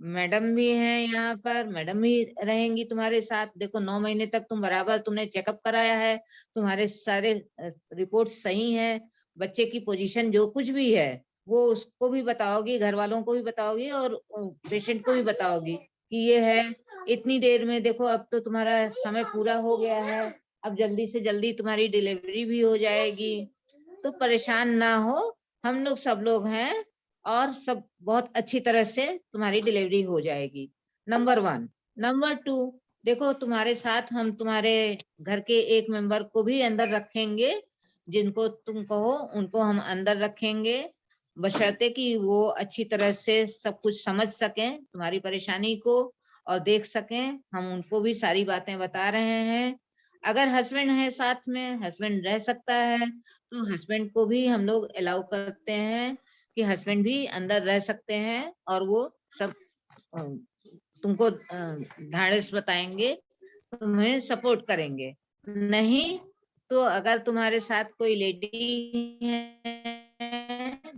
मैडम भी हैं यहाँ पर, मैडम भी रहेंगी तुम्हारे साथ। देखो 9 महीने तक तुम बराबर, तुमने चेकअप कराया है, तुम्हारे सारे रिपोर्ट सही है, बच्चे की पोजीशन जो कुछ भी है वो उसको भी बताओगी, घर वालों को भी बताओगी और पेशेंट को भी बताओगी कि ये है, इतनी देर में देखो अब तो तुम्हारा समय पूरा हो गया है, अब जल्दी से जल्दी तुम्हारी डिलीवरी भी हो जाएगी, तो परेशान ना हो, हम लोग सब लोग हैं और सब बहुत अच्छी तरह से तुम्हारी डिलीवरी हो जाएगी। नंबर 1। नंबर 2, देखो तुम्हारे साथ हम तुम्हारे घर के एक मेंबर को भी अंदर रखेंगे, जिनको तुम कहो उनको हम अंदर रखेंगे, बशर्ते कि वो अच्छी तरह से सब कुछ समझ सकें तुम्हारी परेशानी को और देख सकें। हम उनको भी सारी बातें बता रहे हैं। अगर हस्बैंड है साथ में, हस्बैंड रह सकता है, तो हस्बैंड को भी हम लोग अलाउ करते हैं कि हस्बैंड भी अंदर रह सकते हैं और वो सब तुमको ढाढ़स बताएंगे, तुम्हें सपोर्ट करेंगे। नहीं तो अगर तुम्हारे साथ कोई लेडी है,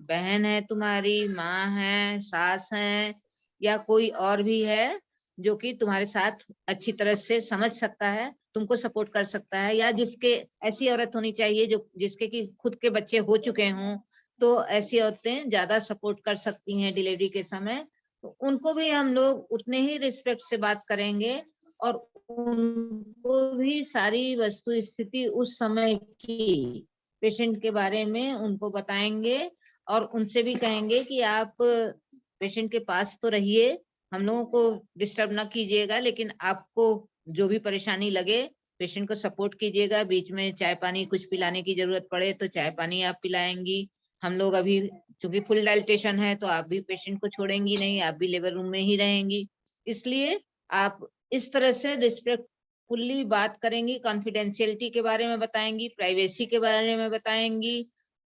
बहन है, तुम्हारी माँ है, सास है, या कोई और भी है जो कि तुम्हारे साथ अच्छी तरह से समझ सकता है, तुमको सपोर्ट कर सकता है, या जिसके, ऐसी औरत होनी चाहिए जो जिसके कि खुद के बच्चे हो चुके हों, तो ऐसी औरतें ज्यादा सपोर्ट कर सकती हैं डिलीवरी के समय, तो उनको भी हम लोग उतने ही रिस्पेक्ट से बात करेंगे और उनको भी सारी वस्तु स्थिति उस समय की पेशेंट के बारे में उनको बताएंगे और उनसे भी कहेंगे कि आप पेशेंट के पास तो रहिए, हम लोगों को डिस्टर्ब ना कीजिएगा, लेकिन आपको जो भी परेशानी लगे पेशेंट को सपोर्ट कीजिएगा, बीच में चाय पानी कुछ पिलाने की जरूरत पड़े तो चाय पानी आप पिलाएंगी। हम लोग अभी चूंकि फुल डायलिटेशन है तो आप भी पेशेंट को छोड़ेंगी नहीं, आप भी लेबर रूम में ही रहेंगी, इसलिए आप इस तरह से रिस्पेक्टफुली बात करेंगी, कॉन्फिडेंशियलिटी के बारे में बताएंगी, प्राइवेसी के बारे में बताएंगी,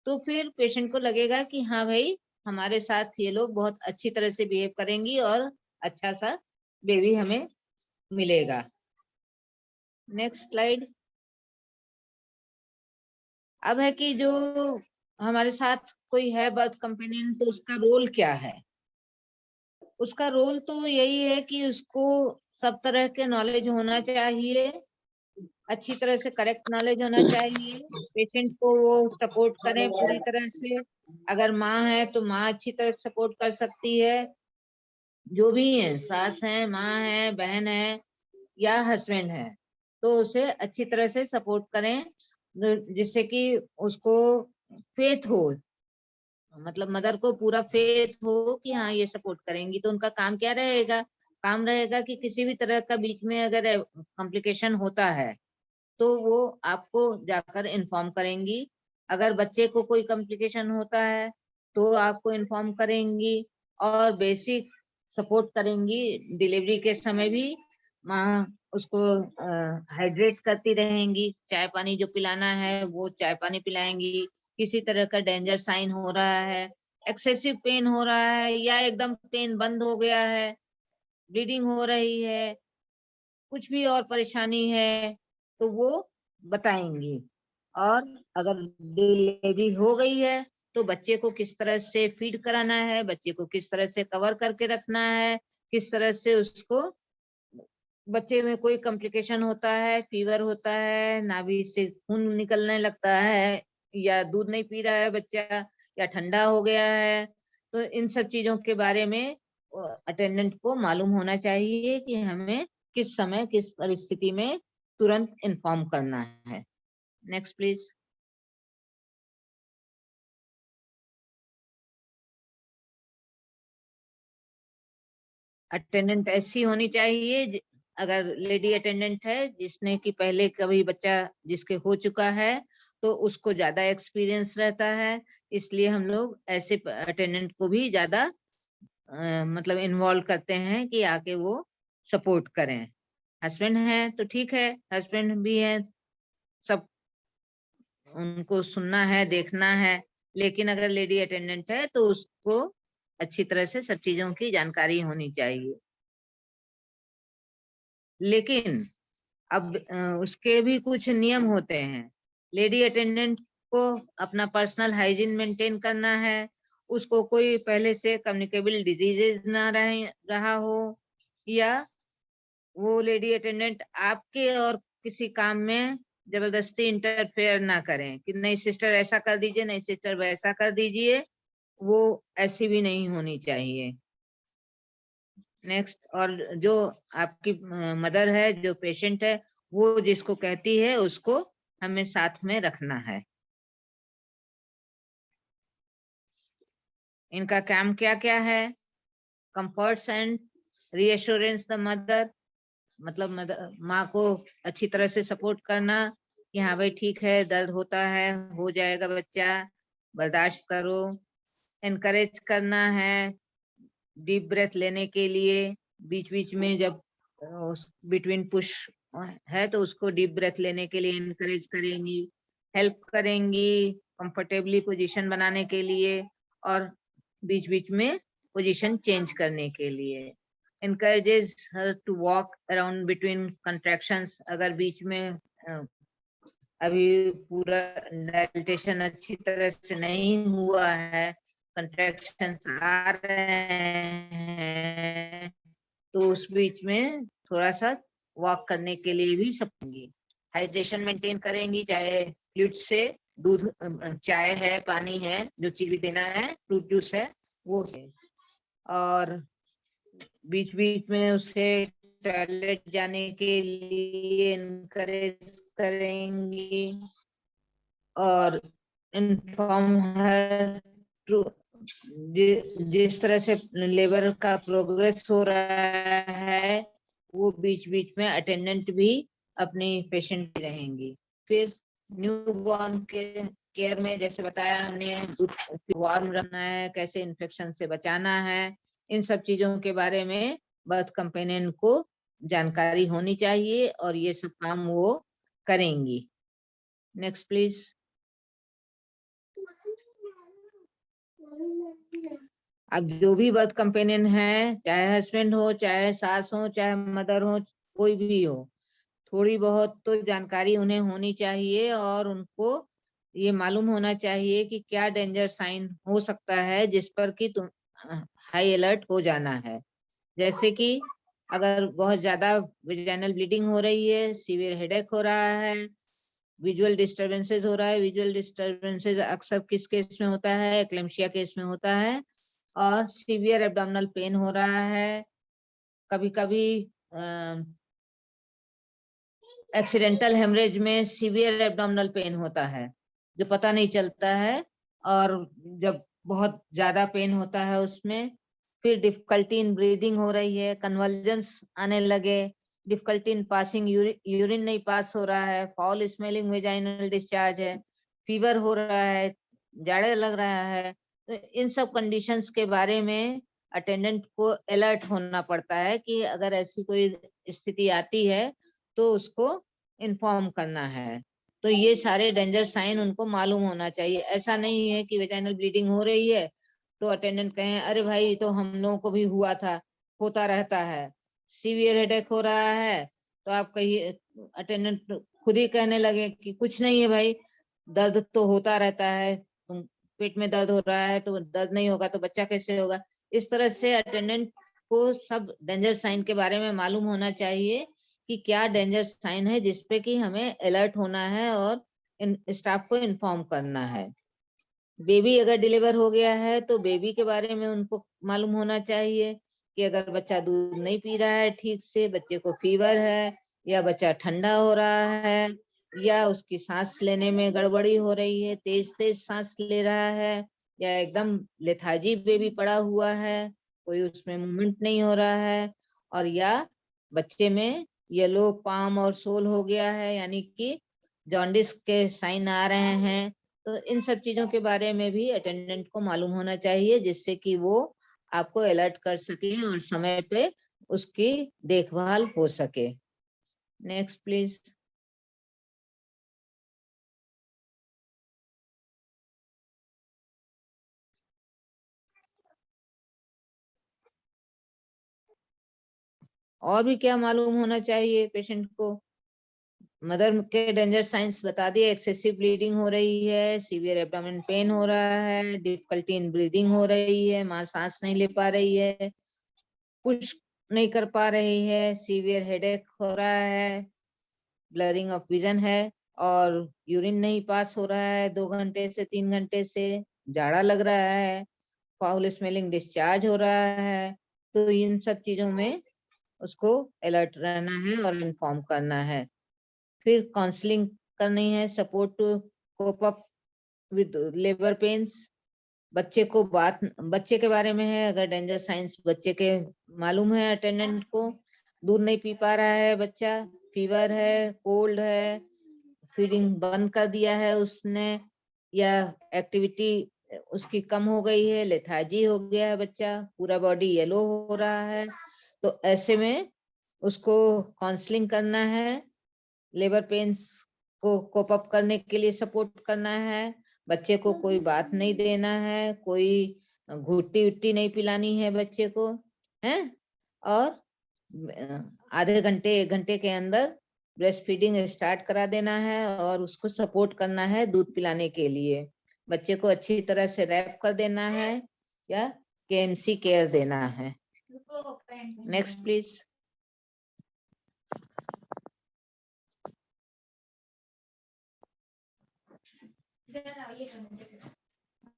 तो फिर पेशेंट को लगेगा कि हाँ भाई हमारे साथ ये लोग बहुत अच्छी तरह से बिहेव करेंगी और अच्छा सा बेबी हमें मिलेगा। Next slide. अब है कि जो हमारे साथ कोई है बर्थ कंपेनियन, तो उसका रोल क्या है? उसका रोल तो यही है कि उसको सब तरह के नॉलेज होना चाहिए, अच्छी तरह से करेक्ट नॉलेज होना चाहिए, पेशेंट को वो सपोर्ट करें पूरी तरह से। अगर माँ है तो माँ अच्छी तरह से सपोर्ट कर सकती है, जो भी है, सास है, माँ है, बहन है या हस्बैंड है, तो उसे अच्छी तरह से सपोर्ट करें, जिससे कि उसको फेथ हो, मतलब मदर को पूरा फेथ हो कि हाँ ये सपोर्ट करेंगी। तो उनका काम क्या रहेगा, काम रहेगा कि किसी भी तरह का बीच में अगर कॉम्प्लिकेशन होता है तो वो आपको जाकर इन्फॉर्म करेंगी। अगर बच्चे को कोई कॉम्प्लिकेशन होता है तो आपको इन्फॉर्म करेंगी और बेसिक सपोर्ट करेंगी। डिलीवरी के समय भी माँ उसको हाइड्रेट करती रहेंगी, चाय पानी जो पिलाना है वो चाय पानी पिलाएंगी। किसी तरह का डेंजर साइन हो रहा है, एक्सेसिव पेन हो रहा है या एकदम पेन बंद हो गया है, ब्लीडिंग हो रही है, कुछ भी और परेशानी है तो वो बताएंगी। और अगर डिलीवरी हो गई है तो बच्चे को किस तरह से फीड कराना है, बच्चे को किस तरह से कवर करके रखना है, किस तरह से उसको, बच्चे में कोई कॉम्प्लिकेशन होता है, फीवर होता है, नाभि से खून निकलने लगता है, या दूध नहीं पी रहा है बच्चा, या ठंडा हो गया है, तो इन सब चीजों के बारे में अटेंडेंट को मालूम होना चाहिए कि हमें किस समय किस परिस्थिति में तुरंत इन्फॉर्म करना है। Next please. अटेंडेंट ऐसी होनी चाहिए, अगर लेडी अटेंडेंट है जिसने कि पहले कभी बच्चा जिसके हो चुका है तो उसको ज्यादा एक्सपीरियंस रहता है, इसलिए हम लोग ऐसे अटेंडेंट को भी ज्यादा मतलब इन्वॉल्व करते हैं कि आके वो सपोर्ट करें। हस्बैंड है तो ठीक है, हस्बैंड भी है, सब उनको सुनना है, देखना है, लेकिन अगर लेडी अटेंडेंट है तो उसको अच्छी तरह से सब चीजों की जानकारी होनी चाहिए। लेकिन अब उसके भी कुछ नियम होते हैं। लेडी अटेंडेंट को अपना पर्सनल हाइजीन मेंटेन करना है, उसको कोई पहले से कम्युनिकेबल डिजीजेज ना रहा हो, या वो लेडी अटेंडेंट आपके और किसी काम में जबरदस्ती इंटरफेयर ना करें कि नहीं सिस्टर ऐसा कर दीजिए, नहीं सिस्टर वैसा कर दीजिए, वो ऐसी भी नहीं होनी चाहिए। नेक्स्ट, और जो आपकी मदर है, जो पेशेंट है, वो जिसको कहती है उसको हमें साथ में रखना है। इनका काम क्या क्या है? Comforts and reassurance the mother, मतलब माँ को अच्छी तरह से सपोर्ट करना कि हाँ भाई ठीक है, दर्द होता है, हो जाएगा बच्चा, बर्दाश्त करो। एनकरेज करना है डीप ब्रेथ लेने के लिए, बीच बीच में जब बिटवीन पुश है तो उसको डीप ब्रेथ लेने के लिए एनकरेज करेंगी, हेल्प करेंगी कंफर्टेबली पोजीशन बनाने के लिए और बीच बीच में पोजीशन चेंज करने के लिए। encourages her to walk around between contractions, अगर बीच में अभी पूरा डायलिटेशन अच्छी तरह से नहीं हुआ है, कंट्रैक्शंस आ रहे हैं, तो उस बीच में थोड़ा सा वॉक करने के लिए भी सकेंगी। हाइड्रेशन मेंटेन करेंगी, चाहे फ्लूइड से, दूध, चाय है, पानी है, जो चीज भी देना है, फ्रूट जूस है वो से। और बीच बीच में उसे टॉयलेट जाने के लिए इनकरेज करेंगी और इन्फॉर्म है जिस तरह से लेबर का प्रोग्रेस हो रहा है वो बीच बीच में अटेंडेंट भी अपनी पेशेंट रहेंगी। फिर न्यू बॉर्न के केयर में जैसे बताया हमने, वार्म रखना है, कैसे इन्फेक्शन से बचाना है, इन सब चीजों के बारे में बर्थ कंपेनियन को जानकारी होनी चाहिए और ये सब काम वो करेंगी। Next please. अब जो भी बर्थ कंपेनियन है, चाहे हस्बैंड हो, चाहे सास हो, चाहे मदर हो, कोई भी हो, थोड़ी बहुत तो जानकारी उन्हें होनी चाहिए और उनको ये मालूम होना चाहिए कि क्या डेंजर साइन हो सकता है जिस पर कि तुम हाई अलर्ट हो जाना है। जैसे कि अगर बहुत ज्यादा वेजाइनल ब्लीडिंग हो रही है, सीवियर हेडेक हो रहा है, विजुअल डिस्टरबेंसेस हो रहा है। विजुअल डिस्टरबेंसेस अक्सर किस केस में होता है? एक्लेम्शिया केस में होता है। और सीवियर एब्डोमिनल पेन हो रहा है, कभी कभी एक्सीडेंटल हेमरेज में सीवियर एब्डोमिनल पेन होता है जो पता नहीं चलता है, और जब बहुत ज्यादा पेन होता है उसमें, फिर डिफिकल्टी इन ब्रीदिंग हो रही है, कन्वर्जेंस आने लगे, डिफिकल्टी इन पासिंग, यूरिन नहीं पास हो रहा है, फाउल स्मेलिंग वेजाइनल डिस्चार्ज है, फीवर हो रहा है, जाड़े लग रहा है, तो इन सब कंडीशंस के बारे में अटेंडेंट को अलर्ट होना पड़ता है कि अगर ऐसी कोई स्थिति आती है तो उसको इन्फॉर्म करना है। तो ये सारे डेंजर साइन उनको मालूम होना चाहिए। ऐसा नहीं है कि वेजाइनल ब्लीडिंग हो रही है तो अटेंडेंट कहें अरे भाई तो हम लोगों को भी हुआ था, होता रहता है। सीवियर हेडेक हो रहा है तो आप कहिए, अटेंडेंट खुद ही कहने लगे कि कुछ नहीं है भाई, दर्द तो होता रहता है, तुम पेट में दर्द हो रहा है तो दर्द नहीं होगा तो बच्चा कैसे होगा। इस तरह से अटेंडेंट को सब डेंजर साइन के बारे में मालूम होना चाहिए कि क्या डेंजर साइन है जिसपे कि हमें अलर्ट होना है और स्टाफ को इन्फॉर्म करना है। बेबी अगर डिलीवर हो गया है तो बेबी के बारे में उनको मालूम होना चाहिए कि अगर बच्चा दूध नहीं पी रहा है ठीक से, बच्चे को फीवर है, या बच्चा ठंडा हो रहा है, या उसकी सांस लेने में गड़बड़ी हो रही है, तेज तेज सांस ले रहा है, या एकदम लेथार्जी बेबी पड़ा हुआ है, कोई उसमें मूवमेंट नहीं हो रहा है, और या बच्चे में येलो पाम और सोल हो गया है, यानी कि जॉन्डिस के साइन आ रहे हैं। तो इन सब चीजों के बारे में भी अटेंडेंट को मालूम होना चाहिए जिससे कि वो आपको अलर्ट कर सके और समय पे उसकी देखभाल हो सके। Next please. और भी क्या मालूम होना चाहिए पेशेंट को? मदर के डेंजर साइंस बता दिए, एक्सेसिव ब्लीडिंग हो रही है, सीवियर एब्डोमेन पेन हो रहा है, डिफिकल्टी इन ब्रीदिंग हो रही है, माँ सांस नहीं ले पा रही है, पुश नहीं कर पा रही है, सीवियर हेडेक हो रहा है, ब्लरिंग ऑफ विजन है, और यूरिन नहीं पास हो रहा है 2 घंटे से 3 घंटे से, जाड़ा लग रहा है, फाउल स्मेलिंग डिस्चार्ज हो रहा है। तो इन सब चीजों में उसको अलर्ट रहना है और इन्फॉर्म करना है। फिर काउंसलिंग करनी है, support to cope up with labour pains. बच्चे के बारे में है, अगर डेंजर साइंस बच्चे के मालूम है अटेंडेंट को, दूध नहीं पी पा रहा है बच्चा, फीवर है, कोल्ड है, फीडिंग बंद कर दिया है उसने, या एक्टिविटी उसकी कम हो गई है, लेथार्जी हो गया है बच्चा, पूरा बॉडी येलो हो रहा है, तो ऐसे में उसको काउंसलिंग करना है, लेबर पेन्स को कोप अप करने के लिए सपोर्ट करना है, बच्चे को कोई बात नहीं देना है, कोई घुट्टी उट्टी नहीं पिलानी है बच्चे को, है, और आधे घंटे 1 घंटे के अंदर ब्रेस्ट फीडिंग स्टार्ट करा देना है और उसको सपोर्ट करना है दूध पिलाने के लिए। बच्चे को अच्छी तरह से रैप कर देना है या केएमसी केयर देना है। Next please.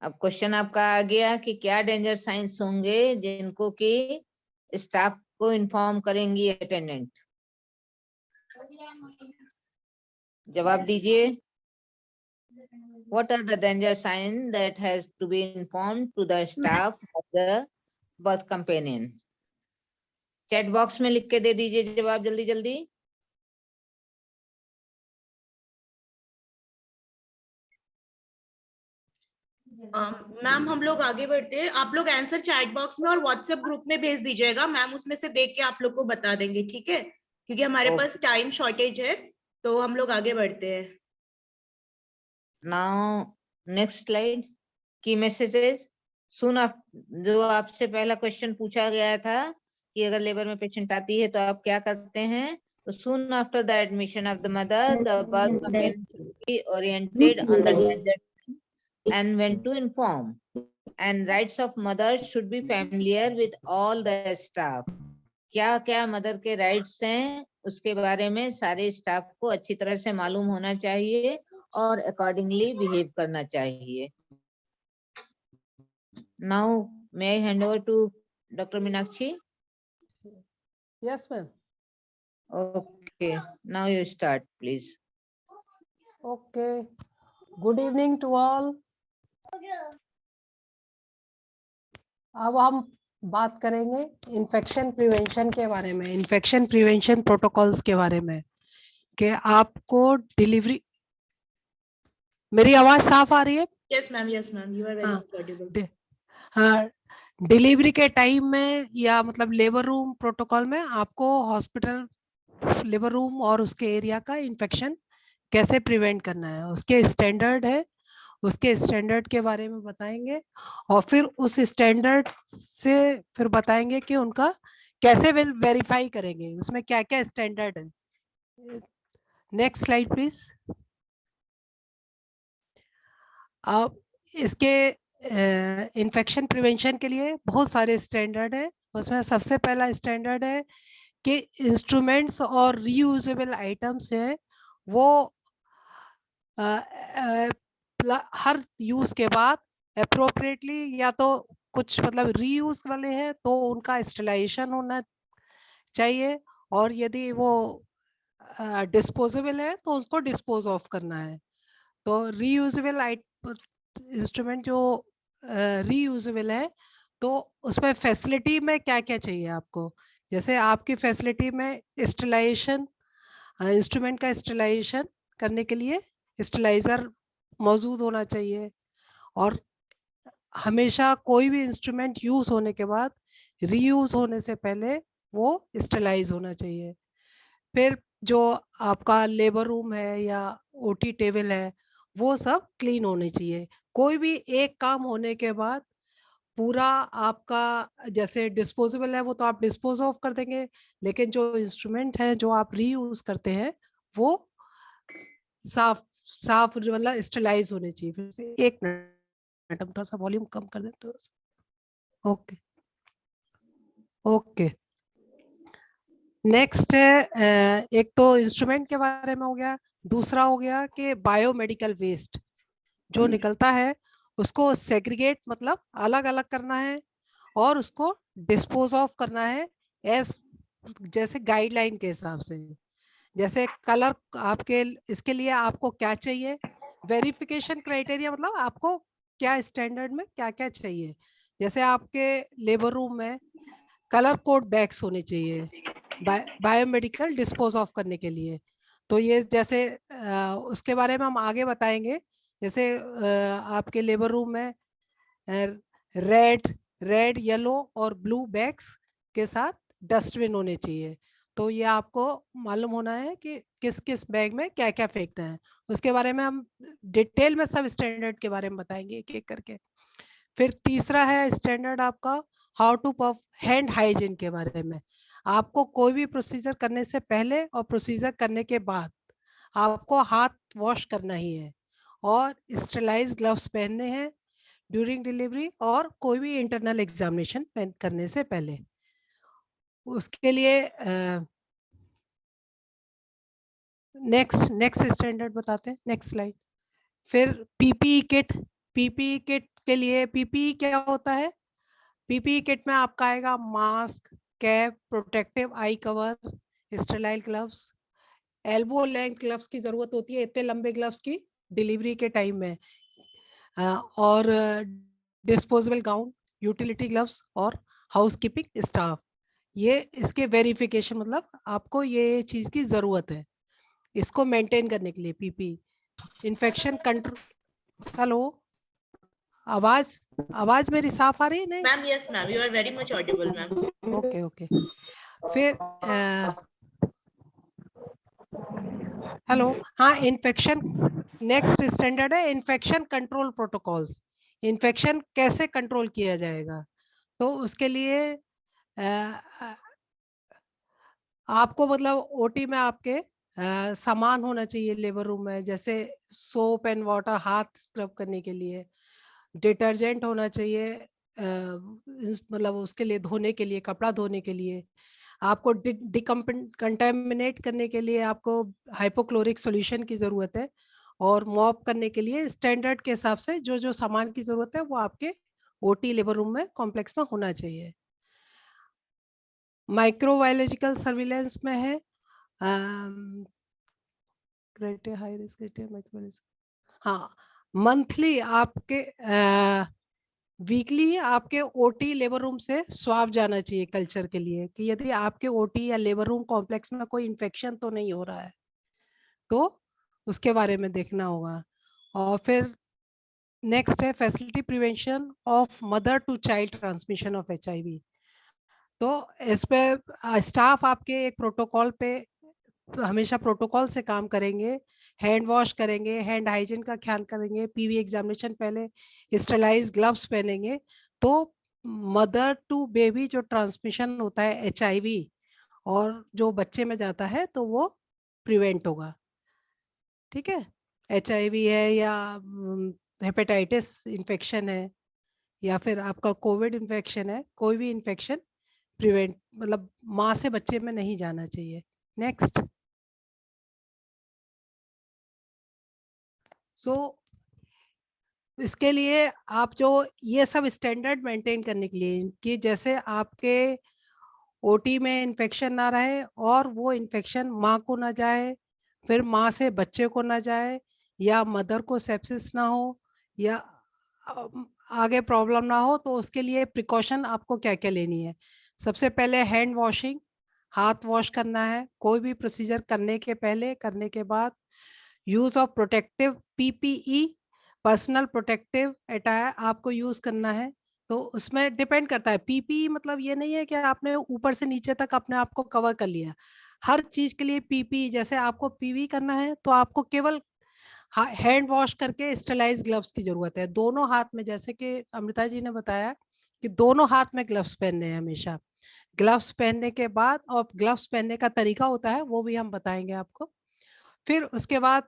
अब क्वेश्चन आपका आ गया कि क्या डेंजर साइंस होंगे जिनको कि स्टाफ को इन्फॉर्म करेंगी अटेंडेंट। जवाब दीजिए। What are the danger signs that has to be informed to the staff of the birth companion? Chat box में लिख के दे दीजिए जवाब जल्दी जल्दी। मैम हम लोग आगे बढ़ते हैं, आप लोग आंसर चैट बॉक्स में और व्हाट्सएप ग्रुप में भेज दीजिएगा, मैम उसमें से देख के आप लोग को बता देंगे, ठीक है, क्योंकि हमारे पास टाइम शॉर्टेज है, तो हम लोग आगे बढ़ते हैं। नाउ नेक्स्ट स्लाइड, की मैसेजेस। सुन आप, जो आपसे पहला क्वेश्चन पूछा गया था कि अगर लेबर में पेशेंट आती है तो आप क्या करते हैं, तो soon after the admission of the mother, the birth companion should be oriented on the danger and when to inform, and rights of mother should be familiar with all the staff. क्या क्या mother के rights हैं उसके बारे में सारे staff को अच्छी तरह से मालूम होना चाहिए और अकॉर्डिंगली बिहेव करना चाहिए। Now may I hand over to doctor Meenakshi. Yes ma'am. Okay, Okay, now you start, please. Okay. Good evening to all. अब हम बात करेंगे इन्फेक्शन प्रिवेंशन के बारे में, इन्फेक्शन प्रिवेंशन प्रोटोकॉल्स के बारे में कि आपको डिलीवरी, मेरी आवाज साफ आ रही है? Yes, ma'am. Yes, ma'am. You are very much audible. हाँ, डिलीवरी के टाइम में या मतलब लेबर रूम प्रोटोकॉल में आपको हॉस्पिटल लेबर रूम और उसके एरिया का इन्फेक्शन कैसे प्रिवेंट करना है, उसके स्टैंडर्ड है, उसके स्टैंडर्ड के बारे में बताएंगे और फिर उस स्टैंडर्ड से फिर बताएंगे कि उनका कैसे वेरीफाई करेंगे, उसमें क्या क्या स्टैंडर्ड है। Next slide please. अब इसके इन्फेक्शन प्रिवेंशन के लिए बहुत सारे स्टैंडर्ड है। उसमें सबसे पहला स्टैंडर्ड है कि इंस्ट्रूमेंट्स और रीयूजेबल आइटम्स है वो हर यूज के बाद अप्रोप्रिएटली या तो कुछ मतलब रीयूज वाले हैं तो उनका स्टेलाइजेशन होना चाहिए, और यदि वो डिस्पोजेबल है तो उसको डिस्पोज ऑफ करना है। तो रीयूजेबल इंस्ट्रूमेंट जो रीयूजेबल है तो उसमें फैसिलिटी में क्या क्या चाहिए आपको, जैसे आपकी फैसिलिटी में स्टेलाइजेशन, इंस्ट्रूमेंट का स्टेलाइजेशन करने के लिए स्टेलाइजर मौजूद होना चाहिए, और हमेशा कोई भी इंस्ट्रूमेंट यूज होने के बाद रीयूज होने से पहले वो स्टेलाइज होना चाहिए। फिर जो आपका लेबर रूम है या ओटी टेबल है वो सब क्लीन होने चाहिए। कोई भी एक काम होने के बाद पूरा आपका, जैसे डिस्पोजेबल है वो तो आप डिस्पोज ऑफ कर देंगे, लेकिन जो इंस्ट्रूमेंट है जो आप रीयूज करते हैं वो साफ साफ मतलब स्टेलाइज होने चाहिए। फिर से एक मिनट, हम थोड़ा सा वॉल्यूम कम कर दें तो। ओके ओके, नेक्स्ट है एक तो इंस्ट्रूमेंट के बारे में हो गया, दूसरा हो गया कि बायोमेडिकल वेस्ट जो निकलता है उसको सेग्रीगेट मतलब अलग अलग करना है और उसको डिस्पोज ऑफ करना है एज जैसे गाइडलाइन के हिसाब से। जैसे कलर आपके, इसके लिए आपको क्या चाहिए, वेरिफिकेशन क्राइटेरिया मतलब आपको क्या स्टैंडर्ड में क्या क्या चाहिए। जैसे आपके लेबर रूम में कलर कोड बैग्स होने चाहिए बायोमेडिकल डिस्पोज ऑफ करने के लिए, तो ये जैसे उसके बारे में हम आगे बताएंगे। जैसे आपके लेबर रूम में रेड येलो और ब्लू बैग्स के साथ डस्टबिन होने चाहिए, तो ये आपको मालूम होना है कि किस किस बैग में क्या क्या फेंकना है। उसके बारे में हम डिटेल में सब स्टैंडर्ड के बारे में बताएंगे एक एक करके। फिर तीसरा है स्टैंडर्ड आपका हाउ टू परफ हैंड हाइजीन के बारे में। आपको कोई भी प्रोसीजर करने से पहले और प्रोसीजर करने के बाद आपको हाथ वॉश करना ही है और स्टेलाइज ग्लव्स पहनने हैं ड्यूरिंग डिलीवरी और कोई भी इंटरनल एग्जामिनेशन करने से पहले। उसके लिए नेक्स्ट स्टैंडर्ड बताते हैं, नेक्स्ट स्लाइड। फिर पीपीई किट के लिए पीपीई क्या होता है, पीपीई किट में आपका आएगा mask, cap, protective I cover, sterile gloves, elbow length gloves की जरूरत होती है इतने लंबे ग्लव्स की डिलीवरी के टाइम में, और डिस्पोजेबल गाउन, यूटिलिटी ग्लव्स और हाउसकीपिंग स्टाफ। ये इसके वेरिफिकेशन मतलब आपको ये चीज की जरूरत है इसको मेंटेन करने के लिए। पीपी इन्फेक्शन कंट्रोल, हेलो आवाज मेरी साफ आ रही है? नहीं Ma'am, yes, ma'am. You are very much audible, ma'am. Okay okay. फिर हेलो, हाँ इन्फेक्शन नेक्स्ट स्टैंडर्ड है इन्फेक्शन कंट्रोल प्रोटोकॉल्स। इन्फेक्शन कैसे कंट्रोल किया जाएगा, तो उसके लिए आपको मतलब ओटी में आपके सामान होना चाहिए लेबर रूम में, जैसे सोप एंड वाटर हाथ स्क्रब करने के लिए, डिटर्जेंट होना चाहिए मतलब उसके लिए धोने के लिए, कपड़ा धोने के लिए। आपको डिकंटामिनेट करने के लिए आपको हाइपोक्लोरिक सॉल्यूशन की जरूरत है, और मॉप करने के लिए स्टैंडर्ड के हिसाब से जो जो सामान की जरूरत है वो आपके ओटी लेबर रूम में कॉम्प्लेक्स में होना चाहिए। माइक्रोबायोलॉजिकल सर्विलेंस में है हाई रिस्क, हाँ मंथली आपके वीकली आपके ओटी लेबर रूम से स्वाब जाना चाहिए कल्चर के लिए, कि यदि आपके ओटी या लेबर रूम कॉम्प्लेक्स में कोई इन्फेक्शन तो नहीं हो रहा है, तो उसके बारे में देखना होगा। और फिर नेक्स्ट है facility prevention of mother to child transmission of HIV। तो इस पे स्टाफ आपके एक प्रोटोकॉल पे हमेशा प्रोटोकॉल से काम करेंगे, हैंड वॉश करेंगे, हैंड हाइजीन का ख्याल करेंगे, पीवी एग्जामिनेशन पहले, स्टेलाइज ग्लव्स पहनेंगे, तो मदर टू बेबी जो ट्रांसमिशन होता है HIV और जो बच्चे में जाता है तो वो प्रिवेंट होगा। ठीक है, HIV है या हेपेटाइटिस इन्फेक्शन है या फिर आपका कोविड इन्फेक्शन है, कोई भी इन्फेक्शन प्रिवेंट मतलब माँ से बच्चे में नहीं जाना चाहिए। नेक्स्ट, इसके लिए आप जो ये सब स्टैंडर्ड मेंटेन करने के लिए कि जैसे आपके ओटी में इन्फेक्शन ना रहे और वो इन्फेक्शन माँ को ना जाए, फिर माँ से बच्चे को ना जाए, या मदर को सेप्सिस ना हो, या आगे प्रॉब्लम ना हो, तो उसके लिए प्रिकॉशन आपको क्या क्या लेनी है। सबसे पहले हैंड वॉशिंग, हाथ वॉश करना है कोई भी प्रोसीजर करने के पहले, करने के बाद। Use of protective PPE, personal protective attire आपको यूज करना है। तो उसमें डिपेंड करता है, PPE मतलब ये नहीं है कि आपने ऊपर से नीचे तक अपने आप को कवर कर लिया। हर चीज के लिए PPE, जैसे आपको PPE करना है तो आपको केवल हैंड वॉश करके स्टेलाइज ग्लव्स की जरूरत है दोनों हाथ में, जैसे कि अमृता जी ने बताया कि दोनों हाथ में ग्लव्स पहनने हैं हमेशा। ग्लव्स पहनने के बाद, और ग्लव्स पहनने का तरीका होता है वो भी हम बताएंगे आपको। फिर उसके बाद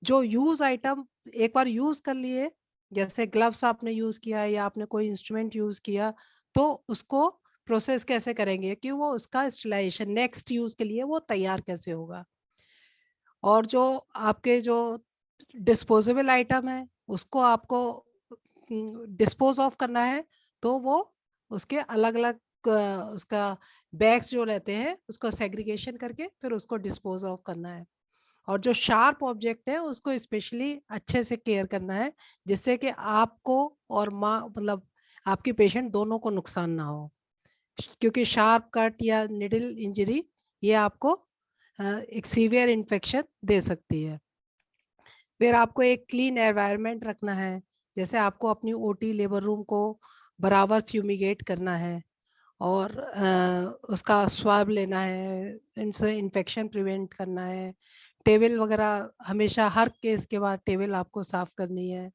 जो यूज आइटम एक बार यूज कर लिए, जैसे ग्लव्स आपने यूज किया या आपने कोई इंस्ट्रूमेंट यूज किया, तो उसको प्रोसेस कैसे करेंगे कि वो उसका स्टेलाइजेशन नेक्स्ट यूज के लिए वो तैयार कैसे होगा। और जो आपके जो डिस्पोजेबल आइटम है उसको आपको डिस्पोज ऑफ करना है, तो वो उसके अलग अलग उसका बैग्स जो रहते हैं उसको सेग्रीगेशन करके फिर उसको डिस्पोज ऑफ करना है। और जो शार्प ऑब्जेक्ट है उसको स्पेशली अच्छे से केयर करना है, जिससे कि आपको और माँ मतलब आपकी पेशेंट दोनों को नुकसान ना हो, क्योंकि शार्प कट या निडल इंजरी ये आपको एक सीवियर इन्फेक्शन दे सकती है। फिर आपको एक क्लीन एनवायरनमेंट रखना है, जैसे आपको अपनी ओटी लेबर रूम को बराबर फ्यूमिगेट करना है और उसका स्वाब लेना है, इनसे इन्फेक्शन प्रिवेंट करना है। टेबल वगैरह हमेशा हर केस के बाद टेबल आपको साफ करनी है।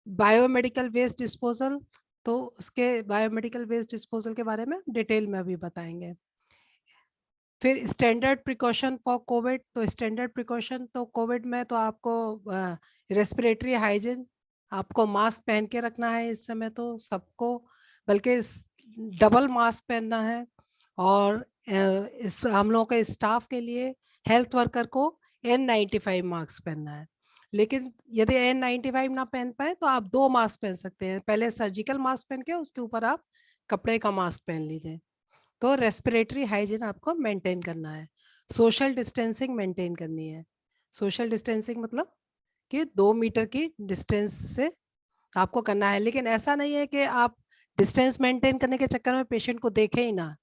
बायोमेडिकल वेस्ट डिस्पोजल, तो उसके बायोमेडिकल वेस्ट डिस्पोजल के बारे में डिटेल में अभी बताएंगे। फिर स्टैंडर्ड प्रिकॉशन फॉर कोविड, तो स्टैंडर्ड प्रिकॉशन तो कोविड में तो आपको रेस्पिरेटरी हाइजीन, आपको मास्क पहन के रखना है इस समय तो सबको, बल्कि डबल मास्क पहनना है। और इस हम लोगों के स्टाफ के लिए हेल्थ वर्कर को N95 मास्क पहनना है। लेकिन यदि N95 ना पहन पाए तो आप 2 मास्क पहन सकते हैं, पहले सर्जिकल मास्क पहन के उसके ऊपर आप कपड़े का मास्क पहन लीजिए। तो रेस्पिरेटरी हाइजीन आपको मेंटेन करना है। सोशल डिस्टेंसिंग मेंटेन करनी है। सोशल डिस्टेंसिंग मतलब कि 2 मीटर की डिस्टेंस से आपको करना है, लेकिन ऐसा नहीं है कि आप डिस्टेंस मेंटेन करने के चक्कर में पेशेंट को देखें ही ना।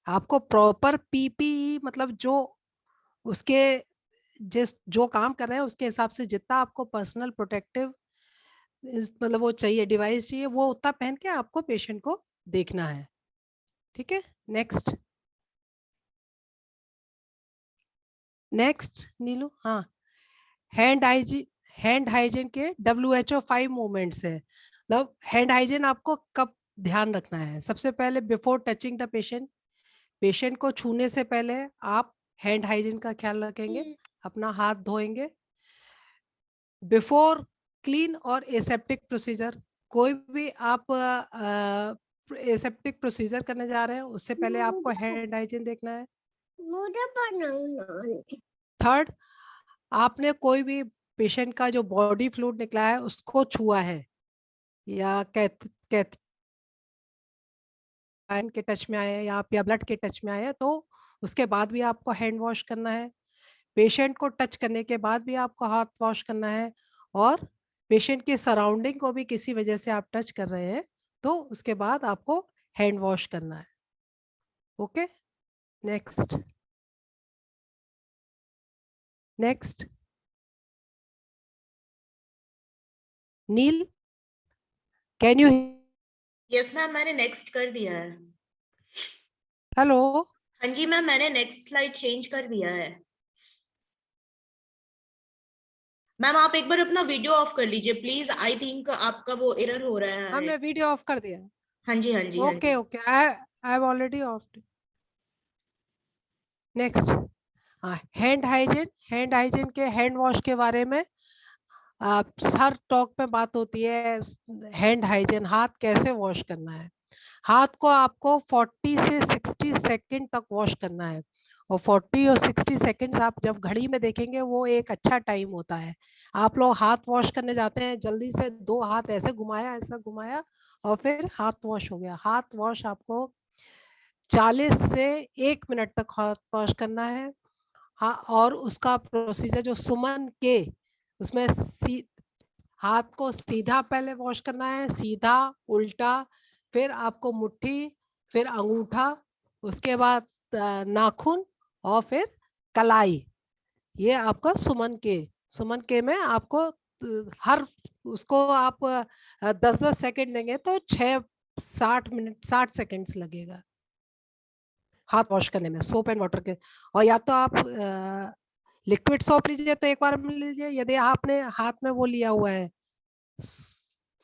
आपको प्रॉपर PPE मतलब जो उसके जिस जो काम कर रहे हैं उसके हिसाब से जितना आपको पर्सनल प्रोटेक्टिव मतलब वो चाहिए, डिवाइस चाहिए, वो उतना पहन के आपको पेशेंट को देखना है। ठीक है, नेक्स्ट नीलू। हाँ, हैंड हाइजीन के WHO 5 मूवमेंट्स है। मतलब हैंड हाइजीन आपको कब ध्यान रखना है, सबसे पहले before touching the patient, patient को छूने से पहले आप हैंड हाइजीन का ख्याल रखेंगे, अपना हाथ धोएंगे। बिफोर क्लीन और एसेप्टिक प्रोसीजर, कोई भी आप एसेप्टिक प्रोसीजर करने जा रहे हैं उससे पहले आपको हैंड हाइजीन देखना है। थर्ड, आपने कोई भी पेशेंट का जो बॉडी फ्लूइड निकला है उसको छुआ है या के टच में आए या ब्लड के टच में आए तो उसके बाद भी आपको हैंड वॉश करना है। पेशेंट को टच करने के बाद भी आपको हाथ वॉश करना है, और पेशेंट की सराउंडिंग को भी किसी वजह से आप टच कर रहे हैं तो उसके बाद आपको हैंड वॉश करना है। Okay, next next. Neel, can you? Yes ma'am, मैंने नेक्स्ट कर दिया है। हेलो। हाँ जी मैम, मैंने नेक्स्ट स्लाइड चेंज कर दिया है। मैम आप एक बार अपना वीडियो ऑफ कर लीजिए प्लीज, आई थिंक आपका वो एरर हो रहा है। हमने वीडियो ऑफ कर दिया। हाँ जी हाँ जी हाँ ओके जी। Okay, I have already off. Next, hand hygiene. Hand hygiene के हैंड वॉश के बारे में हर टॉक में बात होती है। हैंड हाइजीन, हाथ कैसे वॉश करना है। हाथ को आपको 40 से 60 सेकंड तक वॉश करना है, और 40 और 60 सेकंड्स आप जब घड़ी में देखेंगे वो एक अच्छा टाइम होता है। आप लोग हाथ वॉश करने जाते हैं, जल्दी से 2 हाथ ऐसे घुमाया, ऐसा घुमाया और फिर हाथ वॉश हो गया। हाथ वॉश आपको 40 से 1 मिनट तक हाथ वॉश करना है। हाँ, और उसका प्रोसीजर जो सुमन के, उसमें हाथ को सीधा पहले वॉश करना है, सीधा, उल्टा, फिर आपको मुट्ठी, फिर अंगूठा, उसके बाद नाखून और फिर कलाई। ये आपका सुमन के में आपको हर उसको आप 10-10 सेकंड देंगे तो 60 सेकंड्स लगेगा हाथ वॉश करने में सोप एंड वाटर के। और या तो आप लिक्विड सोप लीजिए तो एक बार में लीजिए, यदि आपने हाथ में वो लिया हुआ है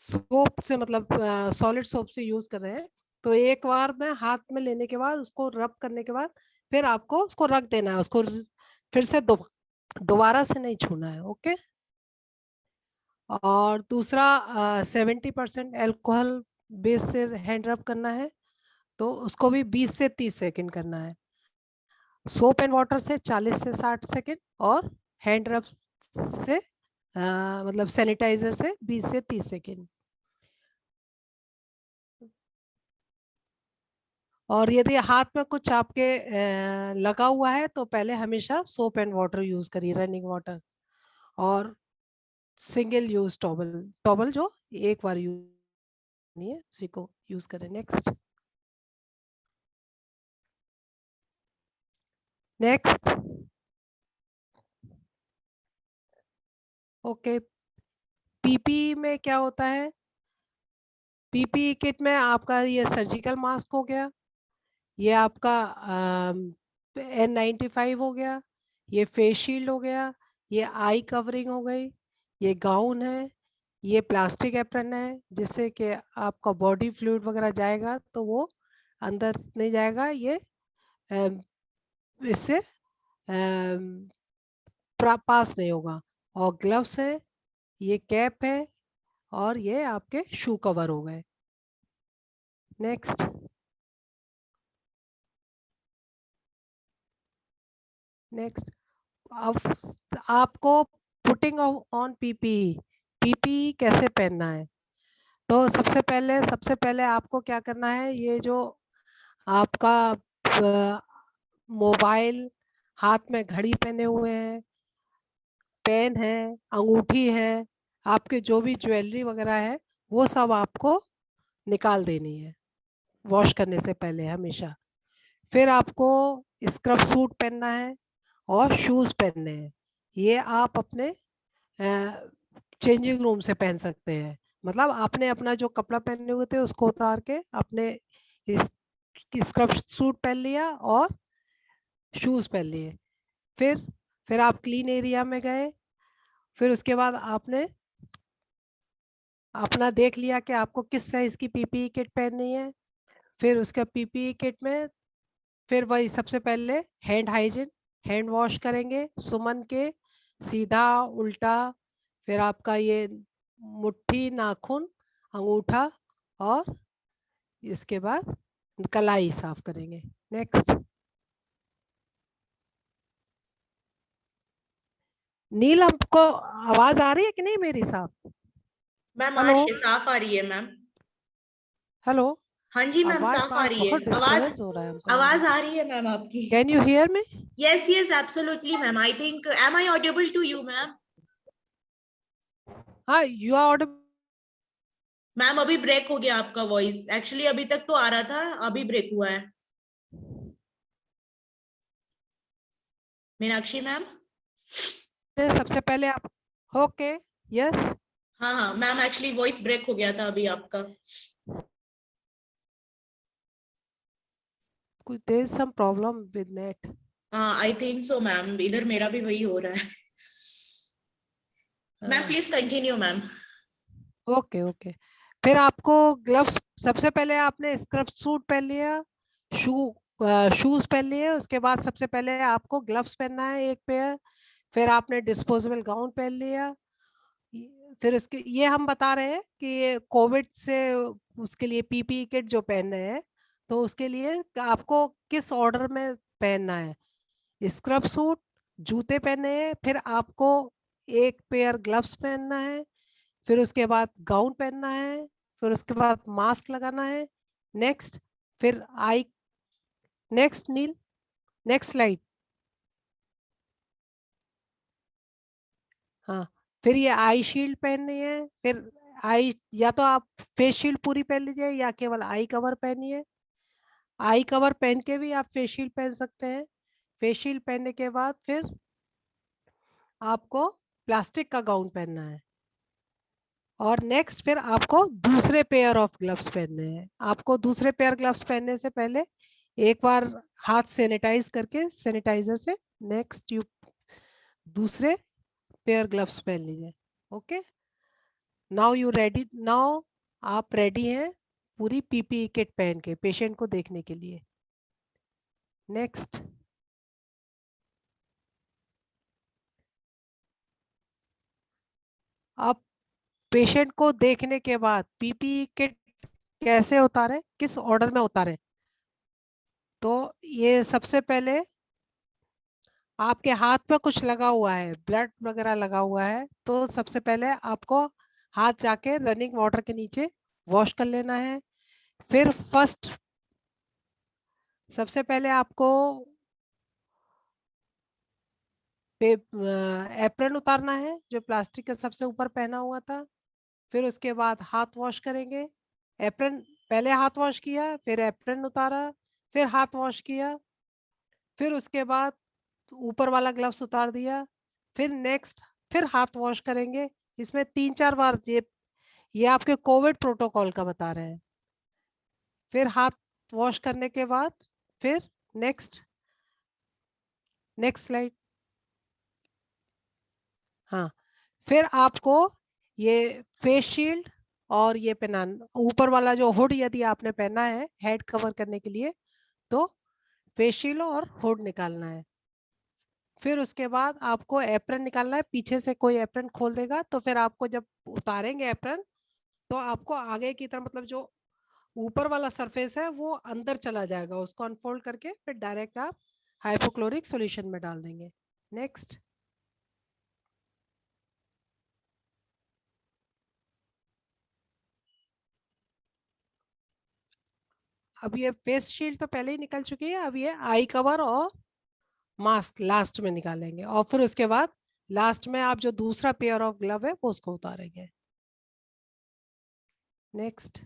सोप से, मतलब सॉलिड सोप से यूज कर रहे हैं, तो एक बार में हाथ में लेने के बाद उसको रब करने के बाद फिर आपको उसको रख देना है, उसको फिर से दोबारा से नहीं छूना है। ओके। और दूसरा 70% अल्कोहल बेस से हैंड रब करना है, तो उसको भी 20 से 30 सेकंड करना है। सोप एंड वाटर से 40 से 60 सेकंड, और हैंड रब से मतलब सैनिटाइजर से 20 से 30 सेकंड। और यदि हाथ में कुछ आपके लगा हुआ है तो पहले हमेशा सोप एंड वाटर यूज करिए, रनिंग वाटर, और सिंगल यूज टॉवल, टॉवल जो एक बार यूज नहीं है उसी को यूज करें। Next next. ओके, पीपी में क्या होता है? पीपी किट में आपका ये सर्जिकल मास्क हो गया, ये आपका N95 हो गया, ये फेस शील्ड हो गया, ये आई कवरिंग हो गई, ये गाउन है, ये प्लास्टिक एप्रन है जिससे कि आपका बॉडी फ्लूइड वगैरह जाएगा तो वो अंदर नहीं जाएगा, ये इससे पास नहीं होगा। और ग्लव्स है, ये कैप है, और ये आपके शू कवर हो गए। नेक्स्ट। नेक्स्ट, अब आपको पुटिंग ऑन पीपीई, पीपीई कैसे पहनना है? तो सबसे पहले आपको क्या करना है, ये जो आपका मोबाइल, हाथ में घड़ी पहने हुए हैं, पेन है, अंगूठी है, आपके जो भी ज्वेलरी वगैरह है वो सब आपको निकाल देनी है वॉश करने से पहले हमेशा। फिर आपको स्क्रब सूट पहनना है और शूज पहनने हैं। ये आप अपने चेंजिंग रूम से पहन सकते हैं, मतलब आपने अपना जो कपड़ा पहने हुए थे उसको उतार के अपने इस स्क्रब सूट पहन लिया और शूज पहन लिए। फिर आप क्लीन एरिया में गए, फिर उसके बाद आपने अपना देख लिया कि आपको किस साइज की पीपीई किट पहननी है। फिर उसका पीपीई किट में फिर वही सबसे पहले हैंड हाइजीन, हैंड वॉश करेंगे सुमन के, सीधा, उल्टा, फिर आपका ये मुट्ठी, नाखून, अंगूठा, और इसके बाद कलाई साफ करेंगे। नेक्स्ट। नील, आपको आवाज आ रही है कि नहीं मेरी साफ? मैम आ हेलो रही है, साफ आ रही है मैम। हेलो। हाँ जी मैम, आवाज साफ आ रही है बहुत आवाज। डिस्टरबेंस हो रहा है हमको। आवाज आ रही है मैम आपकी। Can you hear me? Yes yes absolutely ma'am, I think am I audible to you ma'am? हाँ, यू आर ऑडिबल। मैम अभी ब्रेक हो गया आपका वॉइस, एक्चुअली अभी तक तो आ रहा था, अभी ब्रेक हुआ है। मीनाक्षी मैम। सबसे पहले आप, ओके, यस, हाँ हाँ मैम, एक्चुअली वॉइस ब्रेक हो गया था अभी आपका। कुछ there is some problem with net. हाँ आई थिंक सो मैम, इधर मेरा भी वही हो रहा है। Ma'am please continue ma'am. Okay okay. फिर आपको ग्लव्स, सबसे पहले आपने स्क्रब सूट पहन लिया, शूज पहन लिए, उसके बाद सबसे पहले आपको ग्लव्स पहनना है एक पेयर, फिर आपने डिस्पोजेबल गाउन पहन लिया। फिर इसके ये हम बता रहे हैं कि कोविड से उसके लिए पीपीई किट जो पहन रहे हैं, तो उसके लिए आपको किस ऑर्डर में पहनना है। स्क्रब सूट, जूते पहने हैं, फिर आपको एक पेयर ग्लव्स पहनना है, फिर उसके बाद गाउन पहनना है, फिर उसके बाद मास्क लगाना है। नेक्स्ट, फिर आई, नेक्स्ट नील, नेक्स्ट स्लाइड। हाँ, फिर ये आई शील्ड पहननी है, फिर आई, या तो आप फेस शील्ड पूरी पहन लीजिए या केवल आई कवर पहनिए। आई कवर पहन के भी आप फेस शील्ड पहन सकते हैं। फेस शील्ड पहनने के बाद फिर आपको प्लास्टिक का गाउन पहनना है, और नेक्स्ट फिर आपको दूसरे पेयर ऑफ ग्लव्स पहनने हैं। आपको दूसरे पेयर ग्लव्स पहनने से पहले एक बार हाथ सैनिटाइज करके सैनिटाइजर से नेक्स्ट यू दूसरे पेयर ग्लव्स पहन लीजिए। Okay, now you ready, now आप रेडी हैं पूरी पीपीई किट पहन के पेशेंट को देखने के लिए। नेक्स्ट, अब पेशेंट को देखने के बाद पीपीई किट कैसे उतारें, किस ऑर्डर में उतारें। तो ये सबसे पहले आपके हाथ पे कुछ लगा हुआ है, ब्लड वगैरह लगा हुआ है, तो सबसे पहले आपको हाथ जाके रनिंग वाटर के नीचे वॉश कर लेना है। फिर फर्स्ट, सबसे पहले आपको एप्रन उतारना है जो प्लास्टिक के सबसे ऊपर पहना हुआ था। फिर उसके बाद हाथ वॉश करेंगे। एप्रन, पहले हाथ वॉश किया, फिर एप्रन उतारा, फिर हाथ वॉश किया, फिर उसके बाद ऊपर वाला ग्लव्स उतार दिया, फिर नेक्स्ट फिर हाथ वॉश करेंगे। इसमें 3-4 बार ये आपके कोविड प्रोटोकॉल का बता रहे हैं। फिर हाथ वॉश करने के बाद फिर नेक्स्ट, नेक्स्ट स्लाइड। हाँ, फिर आपको ये फेस शील्ड और ये पहना, ऊपर वाला जो हुड यदि आपने पहना है हेड कवर करने के लिए, तो फेस शील्ड और हुड निकालना है। फिर उसके बाद आपको एप्रन निकालना है, पीछे से कोई एप्रन खोल देगा, तो फिर आपको जब उतारेंगे एप्रन, तो आपको आगे की तरफ, मतलब जो ऊपर वाला सरफेस है वो अंदर चला जाएगा, उसको अनफोल्ड करके फिर डायरेक्ट आप हाइपोक्लोरिक सॉल्यूशन में डाल देंगे। नेक्स्ट, अब ये फेस शील्ड तो पहले ही निकल चुकी है, अब ये आई कवर और मास्क लास्ट में निकालेंगे, और फिर उसके बाद लास्ट में आप जो दूसरा पेयर ऑफ ग्लव है वो उसको उतारेंगे। नेक्स्ट,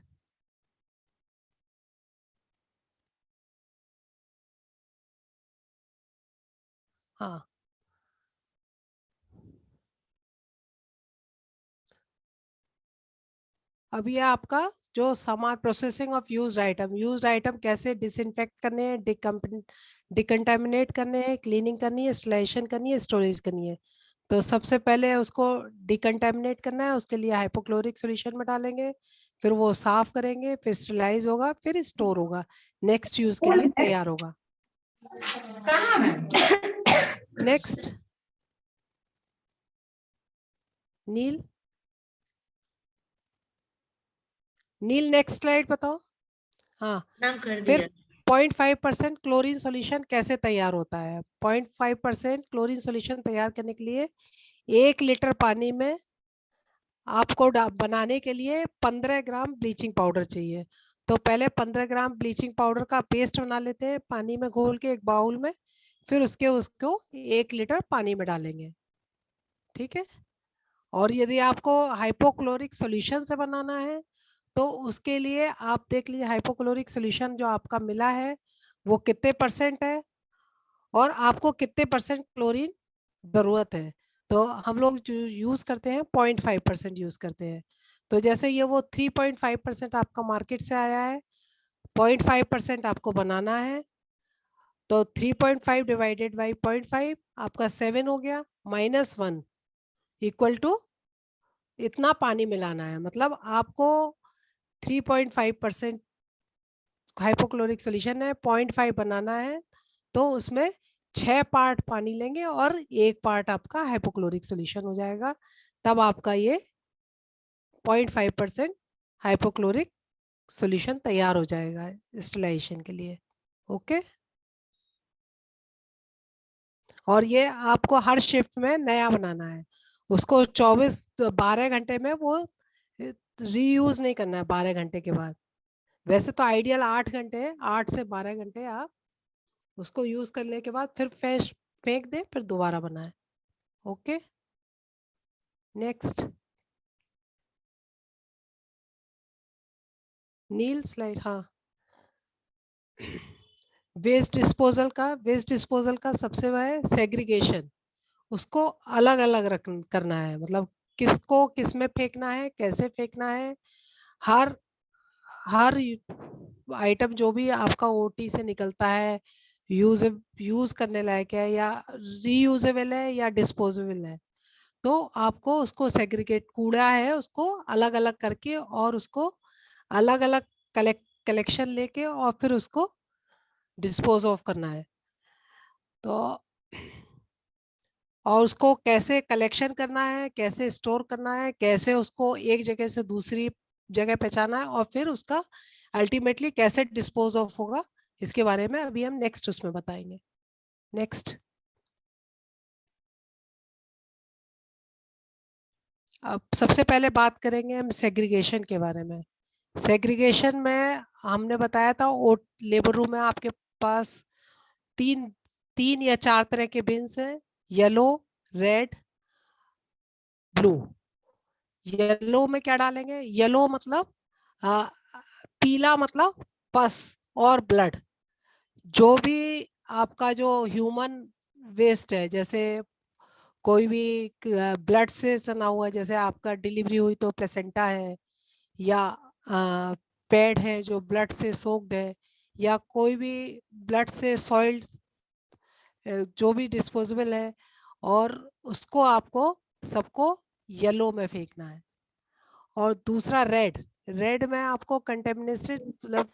हाँ, अब ये आपका जो सामान, प्रोसेसिंग ऑफ यूज्ड आइटम कैसे डिसइंफेक्ट करने हैं, डिकंटामिनेट करने हैं, क्लीनिंग करनी है, स्टरलाइजेशन करनी है, स्टोरेज करनी है। तो सबसे पहले उसको डिकंटामिनेट करना है, उसके लिए हाइपोक्लोरिक सॉल्यूशन में डालेंगे, फिर वो साफ करेंगे, फिर स्टरलाइज होगा, फिर स्टोर होगा, नेक्स्ट यूज के लिए तैयार होगा। नेक्स्ट, नील, नील नेक्स्ट स्लाइड बताओ। हाँ, मैम कर फिर दिया। 0.5% क्लोरीन सॉल्यूशन कैसे तैयार होता है। 0.5% क्लोरीन सॉल्यूशन तैयार करने के लिए 1 लीटर पानी में आपको बनाने के लिए 15 ग्राम ब्लीचिंग पाउडर चाहिए। तो पहले 15 ग्राम ब्लीचिंग पाउडर का पेस्ट बना लेते हैं पानी में घोल के एक बाउल में, फिर उसको 1 लीटर पानी में डालेंगे, ठीक है। और यदि आपको हाइपोक्लोरिक सॉल्यूशन से बनाना है तो उसके लिए आप देख लीजिए हाइपोक्लोरिक सॉल्यूशन जो आपका मिला है वो कितने % है और आपको कितने % क्लोरीन ज़रूरत है। तो हम लोग जो यूज़ करते हैं 0.5% यूज़ करते हैं। तो जैसे ये वो 3.5% आपका मार्केट से आया है, 0.5% आपको बनाना है, तो 3.5 डिवाइडेड बाई 0.5 आपका 7 हो गया, -1 इक्वल टू इतना पानी मिलाना है। मतलब आपको 3.5% हाइपोक्लोरिक सॉल्यूशन है, 0.5 बनाना है, तो उसमें 6 पार्ट पानी लेंगे और 1 पार्ट आपका हाइपोक्लोरिक सॉल्यूशन हो जाएगा। तब आपका ये 0.5% हाइपोक्लोरिक सॉल्यूशन तैयार हो जाएगा स्टेलाइजेशन के लिए। ओके, और ये आपको हर शिफ्ट में नया बनाना है, उसको 12 घंटे में वो रीयूज नहीं करना है 12 घंटे के बाद। वैसे तो आइडियल 8 घंटे है, 8 से 12 घंटे आप उसको यूज करने के बाद फिर फेंक दे, फिर दोबारा बनाए। ओके, नेक्स्ट नील स्लाइड। हाँ, वेस्ट डिस्पोजल का सबसे वह है सेग्रीगेशन, उसको अलग अलग करना है, मतलब किसको किस में फेंकना है, कैसे फेंकना है। हर हर आइटम जो भी आपका ओटी से निकलता है यूज करने लायक है या रीयूजेबल है या डिस्पोजेबल है, तो आपको उसको सेग्रीगेट, कूड़ा है उसको अलग अलग करके और उसको अलग अलग कलेक्शन लेके और फिर उसको डिस्पोज ऑफ करना है। तो और उसको कैसे कलेक्शन करना है, कैसे स्टोर करना है, कैसे उसको एक जगह से दूसरी जगह पहुंचाना है और फिर उसका अल्टीमेटली कैसे डिस्पोज ऑफ होगा, इसके बारे में अभी हम नेक्स्ट उसमें बताएंगे। नेक्स्ट, अब सबसे पहले बात करेंगे हम सेग्रीगेशन के बारे में। सेग्रीगेशन में हमने बताया था लेबर रूम में आपके पास तीन या 4 तरह के बिन्स हैं, येलो, रेड, ब्लू। येलो में क्या डालेंगे, येलो मतलब पीला मतलब पस और ब्लड, जो भी आपका जो ह्यूमन वेस्ट है, जैसे कोई भी ब्लड से सना हुआ है, जैसे आपका डिलीवरी हुई तो प्लेसेंटा है, या पैड है जो ब्लड से सोक्ड है, या कोई भी ब्लड से सॉइल्ड जो भी डिस्पोजेबल है, और उसको आपको सबको येलो में फेंकना है। और दूसरा रेड में आपको कंटेमिनेटेड, मतलब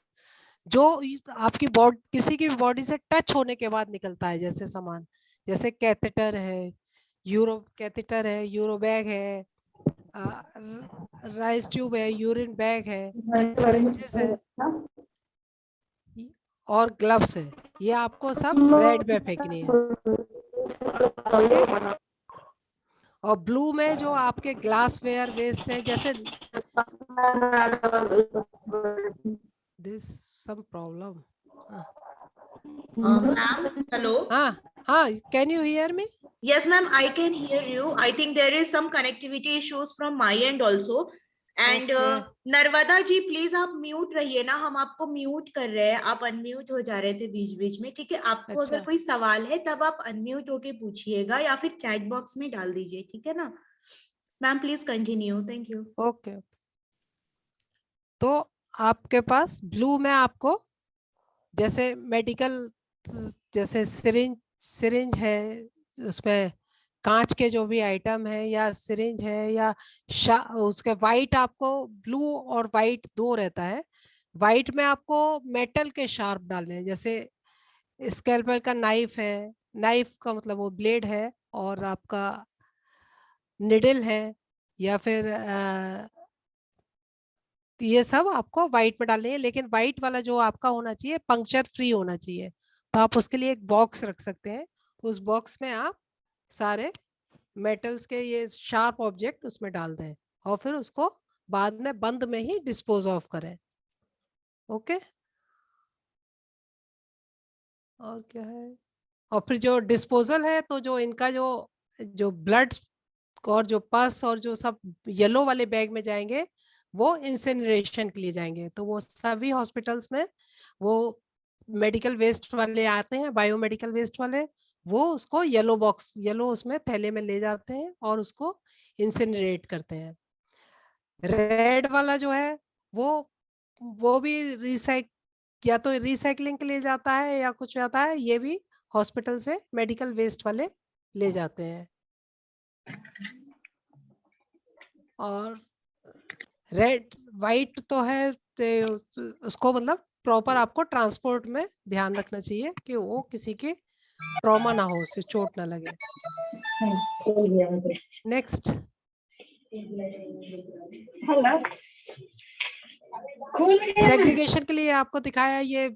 जो आपकी बॉडी किसी की बॉडी से टच होने के बाद निकलता है, जैसे सामान, जैसे कैथेटर है, यूरो बैग है, राइस ट्यूब है, यूरिन बैग है, सिरिंजेस है और ग्लव्स है, ये आपको सब रेड में फेंकनी है। और ब्लू में जो आपके ग्लास वेयर वेस्ट है, जैसे this some problem. Ma'am, hello. हाँ, can you hear me? Yes, ma'am, I can hear you. I think there is some connectivity issues from my end also. And Narmada ji please आप mute रहिए ना, हम आपको mute कर रहे हैं, आप अनम्यूट हो जा रहे थे बीच बीच में, ठीक है। आपको अगर कोई सवाल है तब आप अनम्यूट होके पूछिएगा या फिर चैट बॉक्स में डाल दीजिए, ठीक है ना। Ma'am please continue, thank you. Okay, तो आपके पास ब्लू में आपको जैसे मेडिकल, जैसे सिरिंज है, उसमें कांच के जो भी आइटम है या सिरिंज है या उसके वाइट, आपको ब्लू और वाइट दो रहता है। वाइट में आपको मेटल के शार्प डालने हैं, जैसे स्कैल्पेल का नाइफ है, नाइफ का मतलब वो ब्लेड है, और आपका निडल है, या फिर ये सब आपको वाइट में डालनी है। लेकिन वाइट वाला जो आपका होना चाहिए पंक्चर फ्री होना चाहिए, तो आप उसके लिए एक बॉक्स रख सकते हैं, तो उस बॉक्स में आप सारे मेटल्स के ये शार्प ऑब्जेक्ट उसमें डाल दें और फिर उसको बाद में बंद में ही डिस्पोज ऑफ करें। ओके। और क्या है, और फिर जो डिस्पोजल है, तो जो इनका जो ब्लड और जो पस और जो सब येलो वाले बैग में जाएंगे वो इंसिनरेशन के लिए जाएंगे। तो वो सभी हॉस्पिटल्स में वो मेडिकल वेस्ट वाले आते हैं, बायोमेडिकल वेस्ट वाले, वो उसको येलो बॉक्स, येलो उसमें थैले में ले जाते हैं और उसको इंसिनरेट करते हैं। रेड वाला जो है वो भी या तो रिसाइकलिंग के लिए जाता है या कुछ जाता है, ये भी हॉस्पिटल से मेडिकल वेस्ट वाले ले जाते हैं। और रेड वाइट तो है, तो उसको मतलब प्रॉपर आपको ट्रांसपोर्ट में ध्यान रखना चाहिए कि वो किसी के ट्रॉमा ना हो, उससे चोट ना लगे। नेक्स्ट, सेग्रीगेशन के लिए आपको दिखाया ये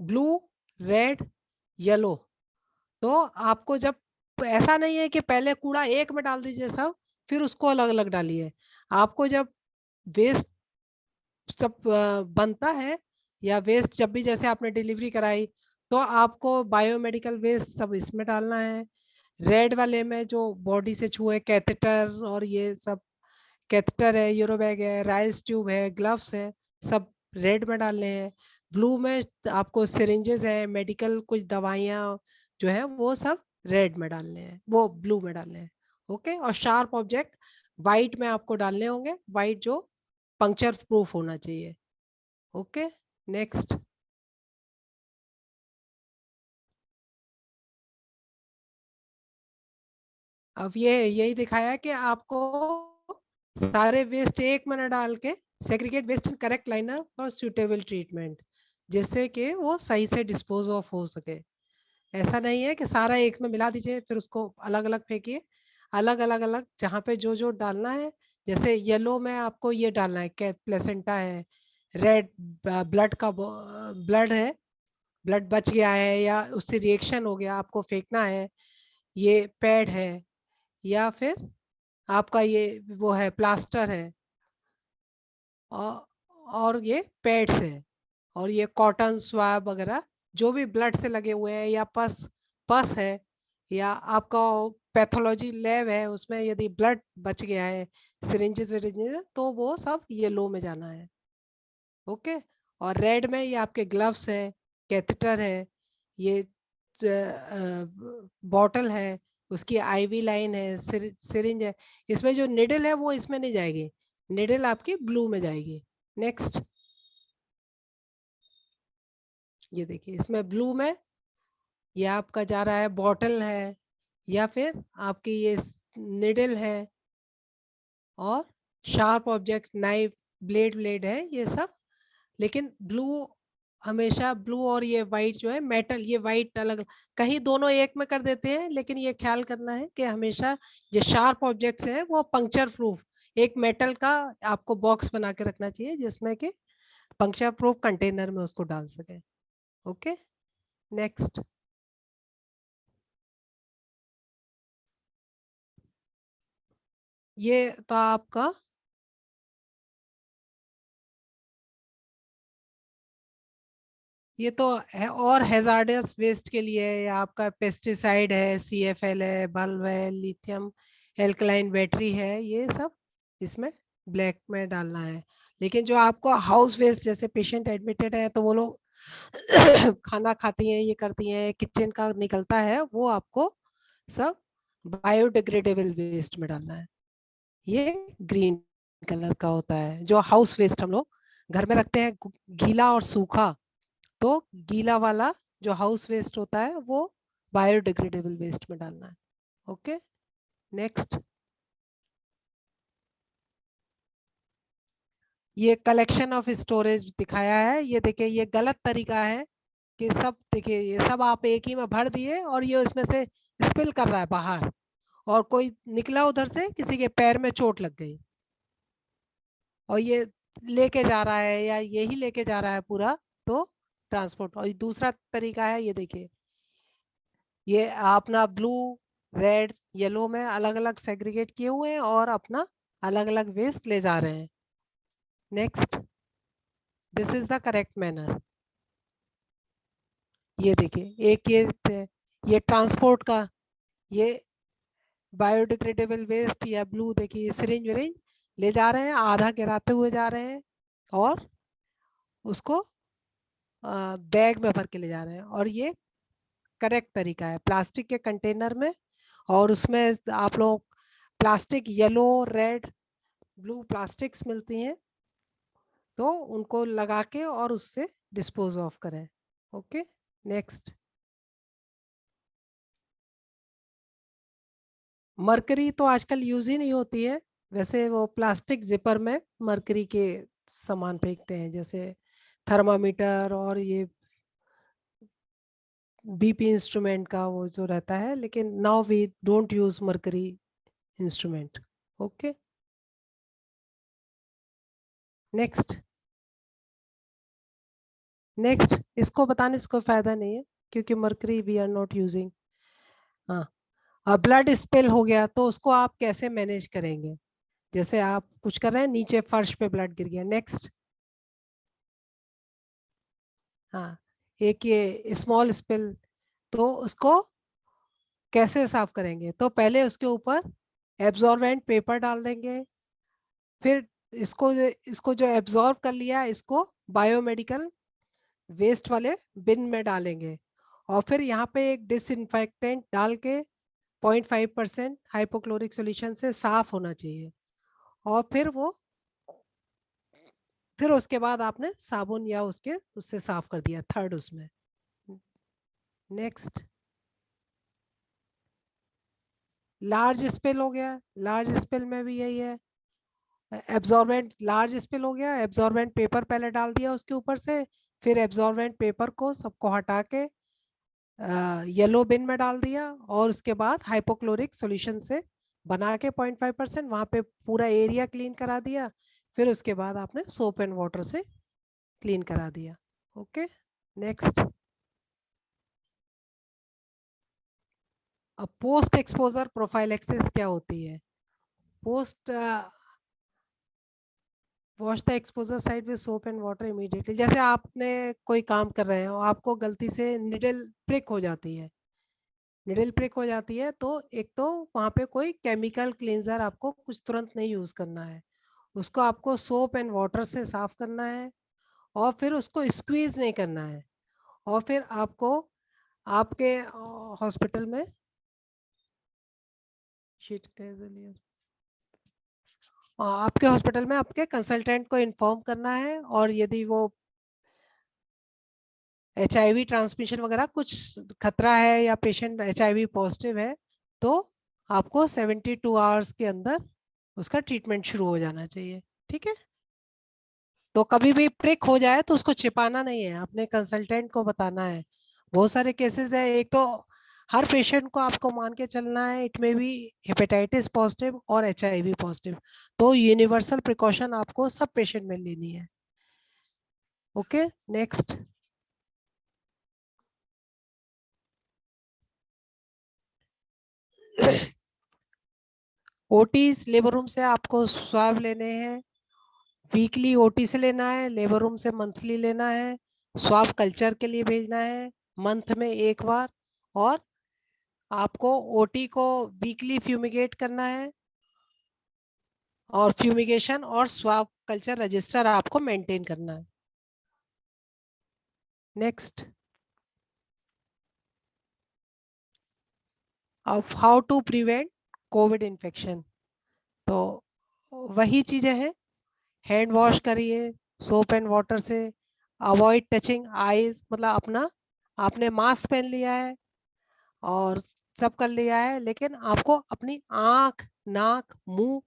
ब्लू, रेड, येलो। तो आपको जब, ऐसा नहीं है कि पहले कूड़ा एक में डाल दीजिए सब फिर उसको अलग अलग डालिए। आपको जब वेस्ट सब बनता है या वेस्ट जब भी, जैसे आपने डिलीवरी कराई, तो आपको बायोमेडिकल वेस्ट सब इसमें डालना है। रेड वाले में जो बॉडी से छुए, कैथेटर और ये सब, कैथेटर है, यूरोबैग है, राइस ट्यूब है, ग्लव्स है, सब रेड में डालने हैं। ब्लू में आपको सिरिंजेस है, मेडिकल कुछ दवाइयाँ जो है वो सब रेड में डालने हैं, वो ब्लू में डालने हैं। ओके। और शार्प ऑब्जेक्ट वाइट में आपको डालने होंगे, वाइट जो पंक्चर प्रूफ होना चाहिए। ओके। नेक्स्ट, अब ये यही दिखाया कि आपको सारे वेस्ट एक में न डाल के segregate waste in correct liner for suitable treatment, जिससे कि वो सही से डिस्पोज ऑफ हो सके। ऐसा नहीं है कि सारा एक में मिला दीजिए फिर उसको अलग अलग फेंकिए, अलग अलग अलग जहाँ पे जो जो डालना है। जैसे येलो में आपको ये डालना है, प्लेसेंटा है, रेड ब्लड का ब्लड है, ब्लड बच गया है या उससे रिएक्शन हो गया, आपको फेंकना है। ये पैड है, या फिर आपका ये वो है प्लास्टर है, और ये पैड्स है, और ये कॉटन स्वाब वगैरह जो भी ब्लड से लगे हुए हैं, या पस पस है, या आपका पैथोलॉजी लैब है उसमें यदि ब्लड बच गया है, सिरिंजेस विरिंजेस, तो वो सब येलो में जाना है। ओके। और रेड में ये आपके ग्लव्स है, कैथेटर है, ये बॉटल है, उसकी आईवी लाइन है, सिरिंज है। इसमें जो निडल है वो इसमें नहीं जाएगी, निडल आपकी ब्लू में जाएगी। नेक्स्ट, ये देखिए इसमें ब्लू में ये आपका जा रहा है, बॉटल है, या फिर आपकी ये निडल है, और शार्प ऑब्जेक्ट नाइफ, ब्लेड है, ये सब। लेकिन ब्लू हमेशा, ब्लू और ये वाइट जो है मेटल, ये वाइट अलग, कहीं दोनों एक में कर देते हैं, लेकिन ये ख्याल करना है कि हमेशा जो शार्प ऑब्जेक्ट्स है वो पंक्चर प्रूफ एक मेटल का आपको बॉक्स बना के रखना चाहिए, जिसमें कि पंक्चर प्रूफ कंटेनर में उसको डाल सके। ओके। नेक्स्ट, ये तो आपका ये तो है, और हैजार्डस वेस्ट के लिए है, आपका पेस्टिसाइड है, CFL है, बल्ब है, लिथियम एल्कलाइन बैटरी है, ये सब इसमें ब्लैक में डालना है। लेकिन जो आपको हाउस वेस्ट, जैसे पेशेंट एडमिटेड है तो वो लोग खाना खाती हैं, ये करती हैं, किचन का निकलता है, वो आपको सब बायोडिग्रेडेबल वेस्ट में डालना है। ये ग्रीन कलर का होता है जो हाउस वेस्ट हम लोग घर में रखते हैं, गीला और सूखा। तो गीला वाला जो हाउस वेस्ट होता है वो बायोडिग्रेडेबल वेस्ट में डालना है। ओके। नेक्स्ट, ये कलेक्शन ऑफ स्टोरेज दिखाया है। ये देखिए ये गलत तरीका है कि सब, देखिए ये सब आप एक ही में भर दिए और ये उसमें से स्पिल कर रहा है बाहर, और कोई निकला उधर से, किसी के पैर में चोट लग गई और ये लेके जा रहा है, या यही लेके जा रहा है पूरा, तो ट्रांसपोर्ट। और दूसरा तरीका है, ये देखिए ये अपना ब्लू, रेड, येलो में अलग अलग सेग्रीगेट किए हुए हैं और अपना अलग अलग वेस्ट ले जा रहे हैं। Next, this is the correct manner. ये देखिए, एक ये ट्रांसपोर्ट का, ये बायोडिग्रेडेबल वेस्ट या ब्लू, देखिए सिरिंज विरिंज ले जा रहे हैं, आधा गिराते हुए जा रहे हैं और उसको बैग में भर के ले जा रहे हैं। और ये करेक्ट तरीका है, प्लास्टिक के कंटेनर में, और उसमें आप लोग plastic yellow red blue plastics मिलती हैं, तो उनको लगा के और उससे डिस्पोज ऑफ करें। Okay, next. मरकरी तो आजकल यूज ही नहीं होती है, वैसे वो प्लास्टिक जिपर में मरकरी के सामान फेंकते हैं, जैसे थर्मामीटर और ये बीपी इंस्ट्रूमेंट का वो जो रहता है, लेकिन now we don't use mercury instrument. Okay, next. Next, इसको बताने से कोई फायदा नहीं है क्योंकि mercury we are not using. हाँ, ब्लड स्पिल हो गया तो उसको आप कैसे मैनेज करेंगे? जैसे आप कुछ कर रहे हैं, नीचे फर्श पे ब्लड गिर गया, नेक्स्ट। हाँ, एक ये स्मॉल स्पिल, तो उसको कैसे साफ करेंगे? तो पहले उसके ऊपर एब्जॉर्बेंट पेपर डाल देंगे, फिर इसको जो एब्जॉर्ब कर लिया इसको बायोमेडिकल वेस्ट वाले बिन में डालेंगे, और फिर यहाँ पे एक डिसइंफेक्टेंट डाल के 0.5% हाइपोक्लोरिक सॉल्यूशन से साफ होना चाहिए, और फिर उसके बाद आपने साबुन या उससे साफ कर दिया, थर्ड उसमें। नेक्स्ट, लार्ज स्पिल हो गया, लार्ज स्पिल में भी यही है, एब्जॉर्बेंट लार्ज स्पिल हो गया, एब्जॉर्बेंट पेपर पहले डाल दिया उसके ऊपर से, फिर एब्जॉर्बेंट पेपर को सबको हटा के येलो बिन में डाल दिया, और उसके बाद हाइपोक्लोरिक सॉल्यूशन से बना के 0.5% वहाँ पे पूरा एरिया क्लीन करा दिया, फिर उसके बाद आपने सोप एंड वाटर से क्लीन करा दिया। Okay, next. अब पोस्ट एक्सपोजर प्रोफाइलैक्सिस क्या होती है? Post wash the exposure side with soap and water immediately. जैसे आपने कोई काम कर रहे हो, आपको गलती से निडल प्रिक हो जाती है, निडल प्रिक हो जाती है, तो एक तो वहाँ पे कोई केमिकल क्लींजर आपको कुछ तुरंत नहीं यूज़ करना है, उसको आपको सोप एंड वाटर से साफ करना है, और फिर उसको स्क्वीज नहीं करना है, और फिर आपको आपके हॉस्पिटल में आपके हॉस्पिटल में आपके कंसल्टेंट को इन्फॉर्म करना है, और यदि वो HIV ट्रांसमिशन वगैरह कुछ खतरा है या पेशेंट HIV पॉजिटिव है, तो आपको 72 आवर्स के अंदर उसका ट्रीटमेंट शुरू हो जाना चाहिए। ठीक है, तो कभी भी प्रिक हो जाए तो उसको छिपाना नहीं है, अपने कंसल्टेंट को बताना है। बहुत सारे केसेस है, एक तो हर पेशेंट को आपको मान के चलना है इट में भी हेपेटाइटिस पॉजिटिव और HIV पॉजिटिव, तो यूनिवर्सल प्रिकॉशन आपको सब पेशेंट में लेनी है। Okay, next. OT labour room से आपको स्वाब लेने हैं, वीकली ओटी से लेना है, लेबर रूम से मंथली लेना है, स्वाब कल्चर के लिए भेजना है मंथ में एक बार, और आपको ओटी को वीकली फ्यूमिगेट करना है, और फ्यूमिगेशन और स्वाब कल्चर रजिस्टर आपको मेंटेन करना है। नेक्स्ट, अब how to prevent covid infection, तो वही चीजें हैं, हैंड वॉश करिए सोप एंड वाटर से, अवॉइड टचिंग आईज, मतलब अपना आपने मास्क पहन लिया है और सब कर लिया है, लेकिन आपको अपनी आंख नाक मुंह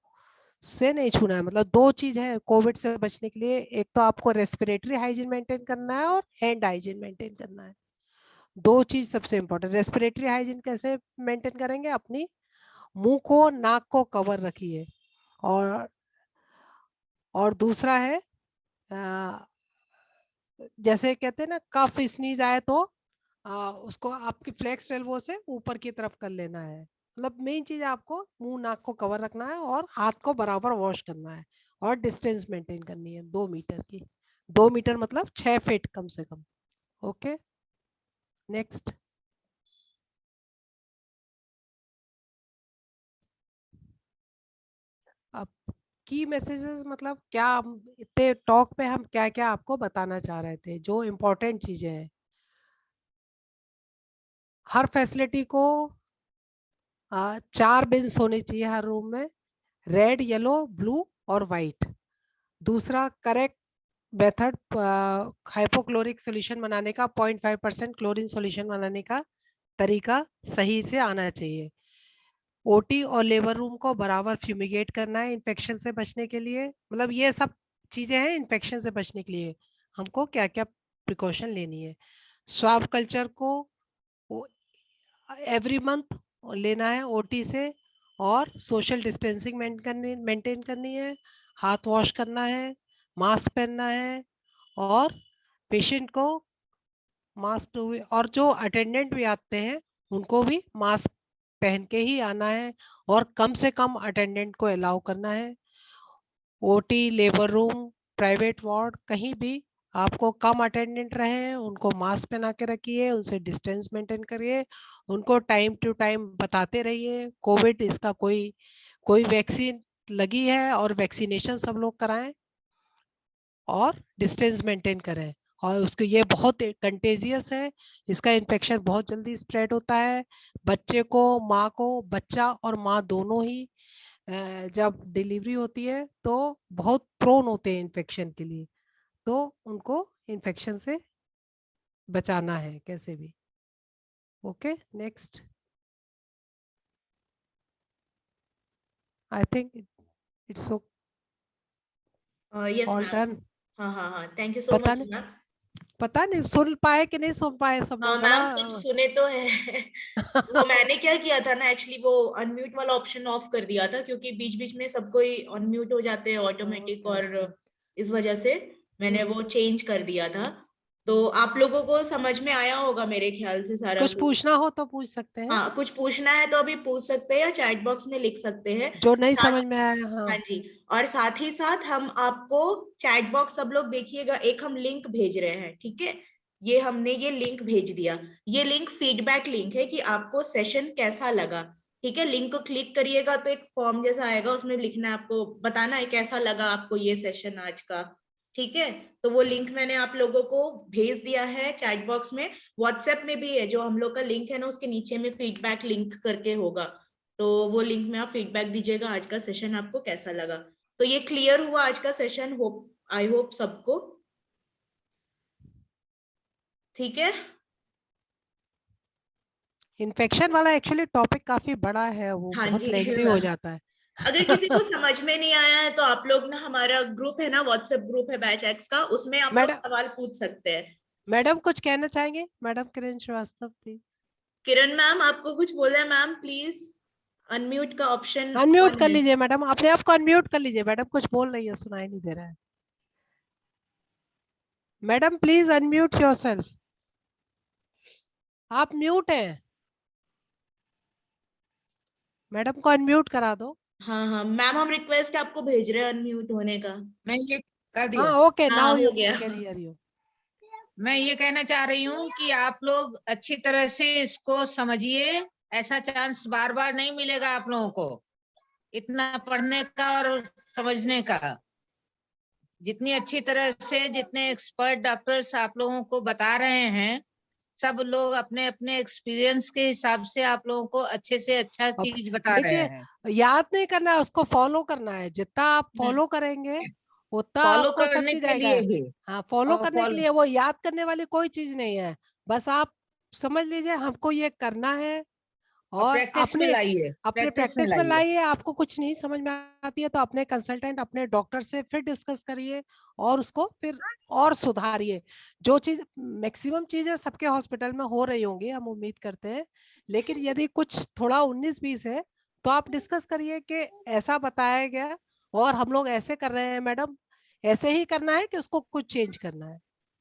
से नहीं छूना है। मतलब दो चीज है कोविड से बचने के लिए, एक तो आपको रेस्पिरेटरी हाइजीन मेंटेन करना है और हैंड हाइजीन मेंटेन करना है, दो चीज सबसे इंपॉर्टेंट। रेस्पिरेटरी हाइजीन कैसे मेंटेन करेंगे? अपनी मुंह को नाक को कवर रखिए, और दूसरा है जैसे कहते हैं ना कफ स्नीज आए तो उसको आपकी फ्लेक्स एल्बो से ऊपर की तरफ कर लेना है। मतलब मेन चीज आपको मुंह नाक को कवर रखना है और हाथ को बराबर वॉश करना है और डिस्टेंस मेंटेन करनी है 2 मीटर की। 2 मीटर मतलब 6 फीट कम से कम। Okay, next. अब की मैसेजेस मतलब क्या, इतने टॉक पे हम क्या क्या आपको बताना चाह रहे थे, जो इम्पोर्टेंट चीजें हैं। हर फैसिलिटी को 4 बिन्स होने चाहिए हर रूम में, रेड, येलो, ब्लू और वाइट। दूसरा, करेक्ट मेथड हाइपोक्लोरिक सॉल्यूशन बनाने का, 0.5% क्लोरीन सॉल्यूशन बनाने का तरीका सही से आना चाहिए। ओटी और लेबर रूम को बराबर फ्यूमिगेट करना है इन्फेक्शन से बचने के लिए। मतलब ये सब चीजें हैं इन्फेक्शन से बचने के लिए हमको क्या क्या प्रिकॉशन लेनी है। स्वाब कल्चर को एवरी मंथ लेना है ओटी से, और सोशल डिस्टेंसिंग मेंटेन करनी है, हाथ वॉश करना है, मास्क पहनना है, और पेशेंट को मास्क, और जो अटेंडेंट भी आते हैं उनको भी मास्क पहन के ही आना है, और कम से कम अटेंडेंट को अलाउ करना है। OT, labour room, private ward, कहीं भी आपको कम अटेंडेंट रहे उनको मास्क पहना के रखिए, उनसे डिस्टेंस मेंटेन करिए, उनको टाइम टू टाइम बताते रहिए कोविड इसका कोई वैक्सीन लगी है और वैक्सीनेशन सब लोग कराएं और डिस्टेंस मेंटेन करें। और उसको, ये बहुत कंटेजियस है, इसका इन्फेक्शन बहुत जल्दी स्प्रेड होता है। बच्चे को, माँ को, बच्चा और माँ दोनों ही जब डिलीवरी होती है तो बहुत प्रोन होते हैं इन्फेक्शन के लिए, तो उनको इन्फेक्शन से बचाना है कैसे भी। Okay, next. I think it's yes all ma'am. Done. हाँ हाँ हाँ, थैंक यू सो पता मच नहीं, मैम। पता नहीं सुन पाए कि नहीं सुन पाए सब हाँ लोग, बड़ा मैम, सब सुने तो है। वो मैंने क्या किया था ना, एक्चुअली वो अनम्यूट वाला ऑप्शन ऑफ कर दिया था, क्योंकि बीच बीच में सबको ही अनम्यूट हो जाते हैं ऑटोमेटिक, और इस वजह से मैंने वो चेंज कर दिया था। तो आप लोगों को समझ में आया होगा मेरे ख्याल से सारा कुछ कुछ। पूछना हो तो पूछ सकते हैं, हाँ, कुछ पूछना है तो अभी पूछ सकते हैं या चैट बॉक्स में लिख सकते हैं। जो नहीं साथ, समझ में आया। हाँ, हाँ जी, और साथ ही साथ हम आपको चैट बॉक्स, सब लोग देखिएगा, एक हम लिंक भेज रहे हैं, ठीक है। ये हमने ये लिंक भेज दिया। ये लिंक फीडबैक लिंक है कि आपको सेशन कैसा लगा। ठीक है, लिंक को क्लिक करिएगा तो एक फॉर्म जैसा आएगा, उसमें लिखना है, आपको बताना है कैसा लगा आपको ये सेशन आज का। ठीक है, तो वो लिंक मैंने आप लोगों को भेज दिया है चैट बॉक्स में। व्हाट्सएप में भी है, जो हम लोग का लिंक है ना, उसके नीचे में फीडबैक लिंक करके होगा। तो वो लिंक में आप फीडबैक दीजिएगा आज का सेशन आपको कैसा लगा। तो ये क्लियर हुआ आज का सेशन, होप, आई होप सबको ठीक है। इन्फेक्शन वाला एक्चुअली टॉपिक काफी बड़ा है, वो हाँ बहुत जी। लेंथी हो जाता है। अगर किसी को समझ में नहीं आया है तो आप लोग ना, हमारा ग्रुप है ना, व्हाट्सएप ग्रुप है बैच एक्स का, उसमें आप लोग मैडम, सवाल पूछ सकते हैं। मैडम कुछ कहना चाहेंगे? Madam Kiran Srivastava please. Kiran ma'am, आपको कुछ बोला है मैम, प्लीज। अनम्यूट का ऑप्शन अनम्यूट ऑन कर है। लीजिए मैडम, अपने आप को अनम्यूट कर लीजिए। मैडम कुछ बोल रही है, सुनाई नहीं दे रहा है। मैडम प्लीज अनम्यूट योरसेल्फ, आप म्यूट हैं। मैडम को अनम्यूट करा दो। हाँ हाँ मैम, हम रिक्वेस्ट आपको भेज रहे हैं अनम्यूट होने का। मैं ये कर हाँ, दिया। ओके, हाँ, नाउ हो यू गया। Can hear you. मैं ये कहना चाह रही हूँ कि आप लोग अच्छी तरह से इसको समझिए। ऐसा चांस बार बार नहीं मिलेगा आप लोगों को, इतना पढ़ने का और समझने का। जितनी अच्छी तरह से, जितने एक्सपर्ट डॉक्टर्स आप लोगों को बता रहे हैं, सब लोग अपने अपने एक्सपीरियंस के हिसाब से आप लोगों को अच्छे से अच्छा अब चीज बता रहे देखिए, हैं। याद नहीं करना है, उसको फॉलो करना है। जितना आप फॉलो करेंगे उतना फॉलो आपको सब करने चीज के लिए आएगा। ही हाँ, फॉलो और करने के लिए, वो याद करने वाली कोई चीज नहीं है। बस आप समझ लीजिए हमको ये करना है, और प्रैक्टिस में अपने लाइए, अपने प्रैक्टिस में प्रैक्टिस में लाइए। लाइए। आपको कुछ नहीं समझ में आती है तो अपने कंसल्टेंट, अपने डॉक्टर से फिर डिस्कस करिए, और उसको फिर और सुधारिए। जो चीज, मैक्सिमम चीजें सबके हॉस्पिटल में हो रही होंगी, हम उम्मीद करते हैं, लेकिन यदि कुछ थोड़ा 19-20 है तो आप डिस्कस करिए कि ऐसा बताया गया और हम लोग ऐसे कर रहे हैं मैडम, ऐसे ही करना है कि उसको कुछ चेंज करना है।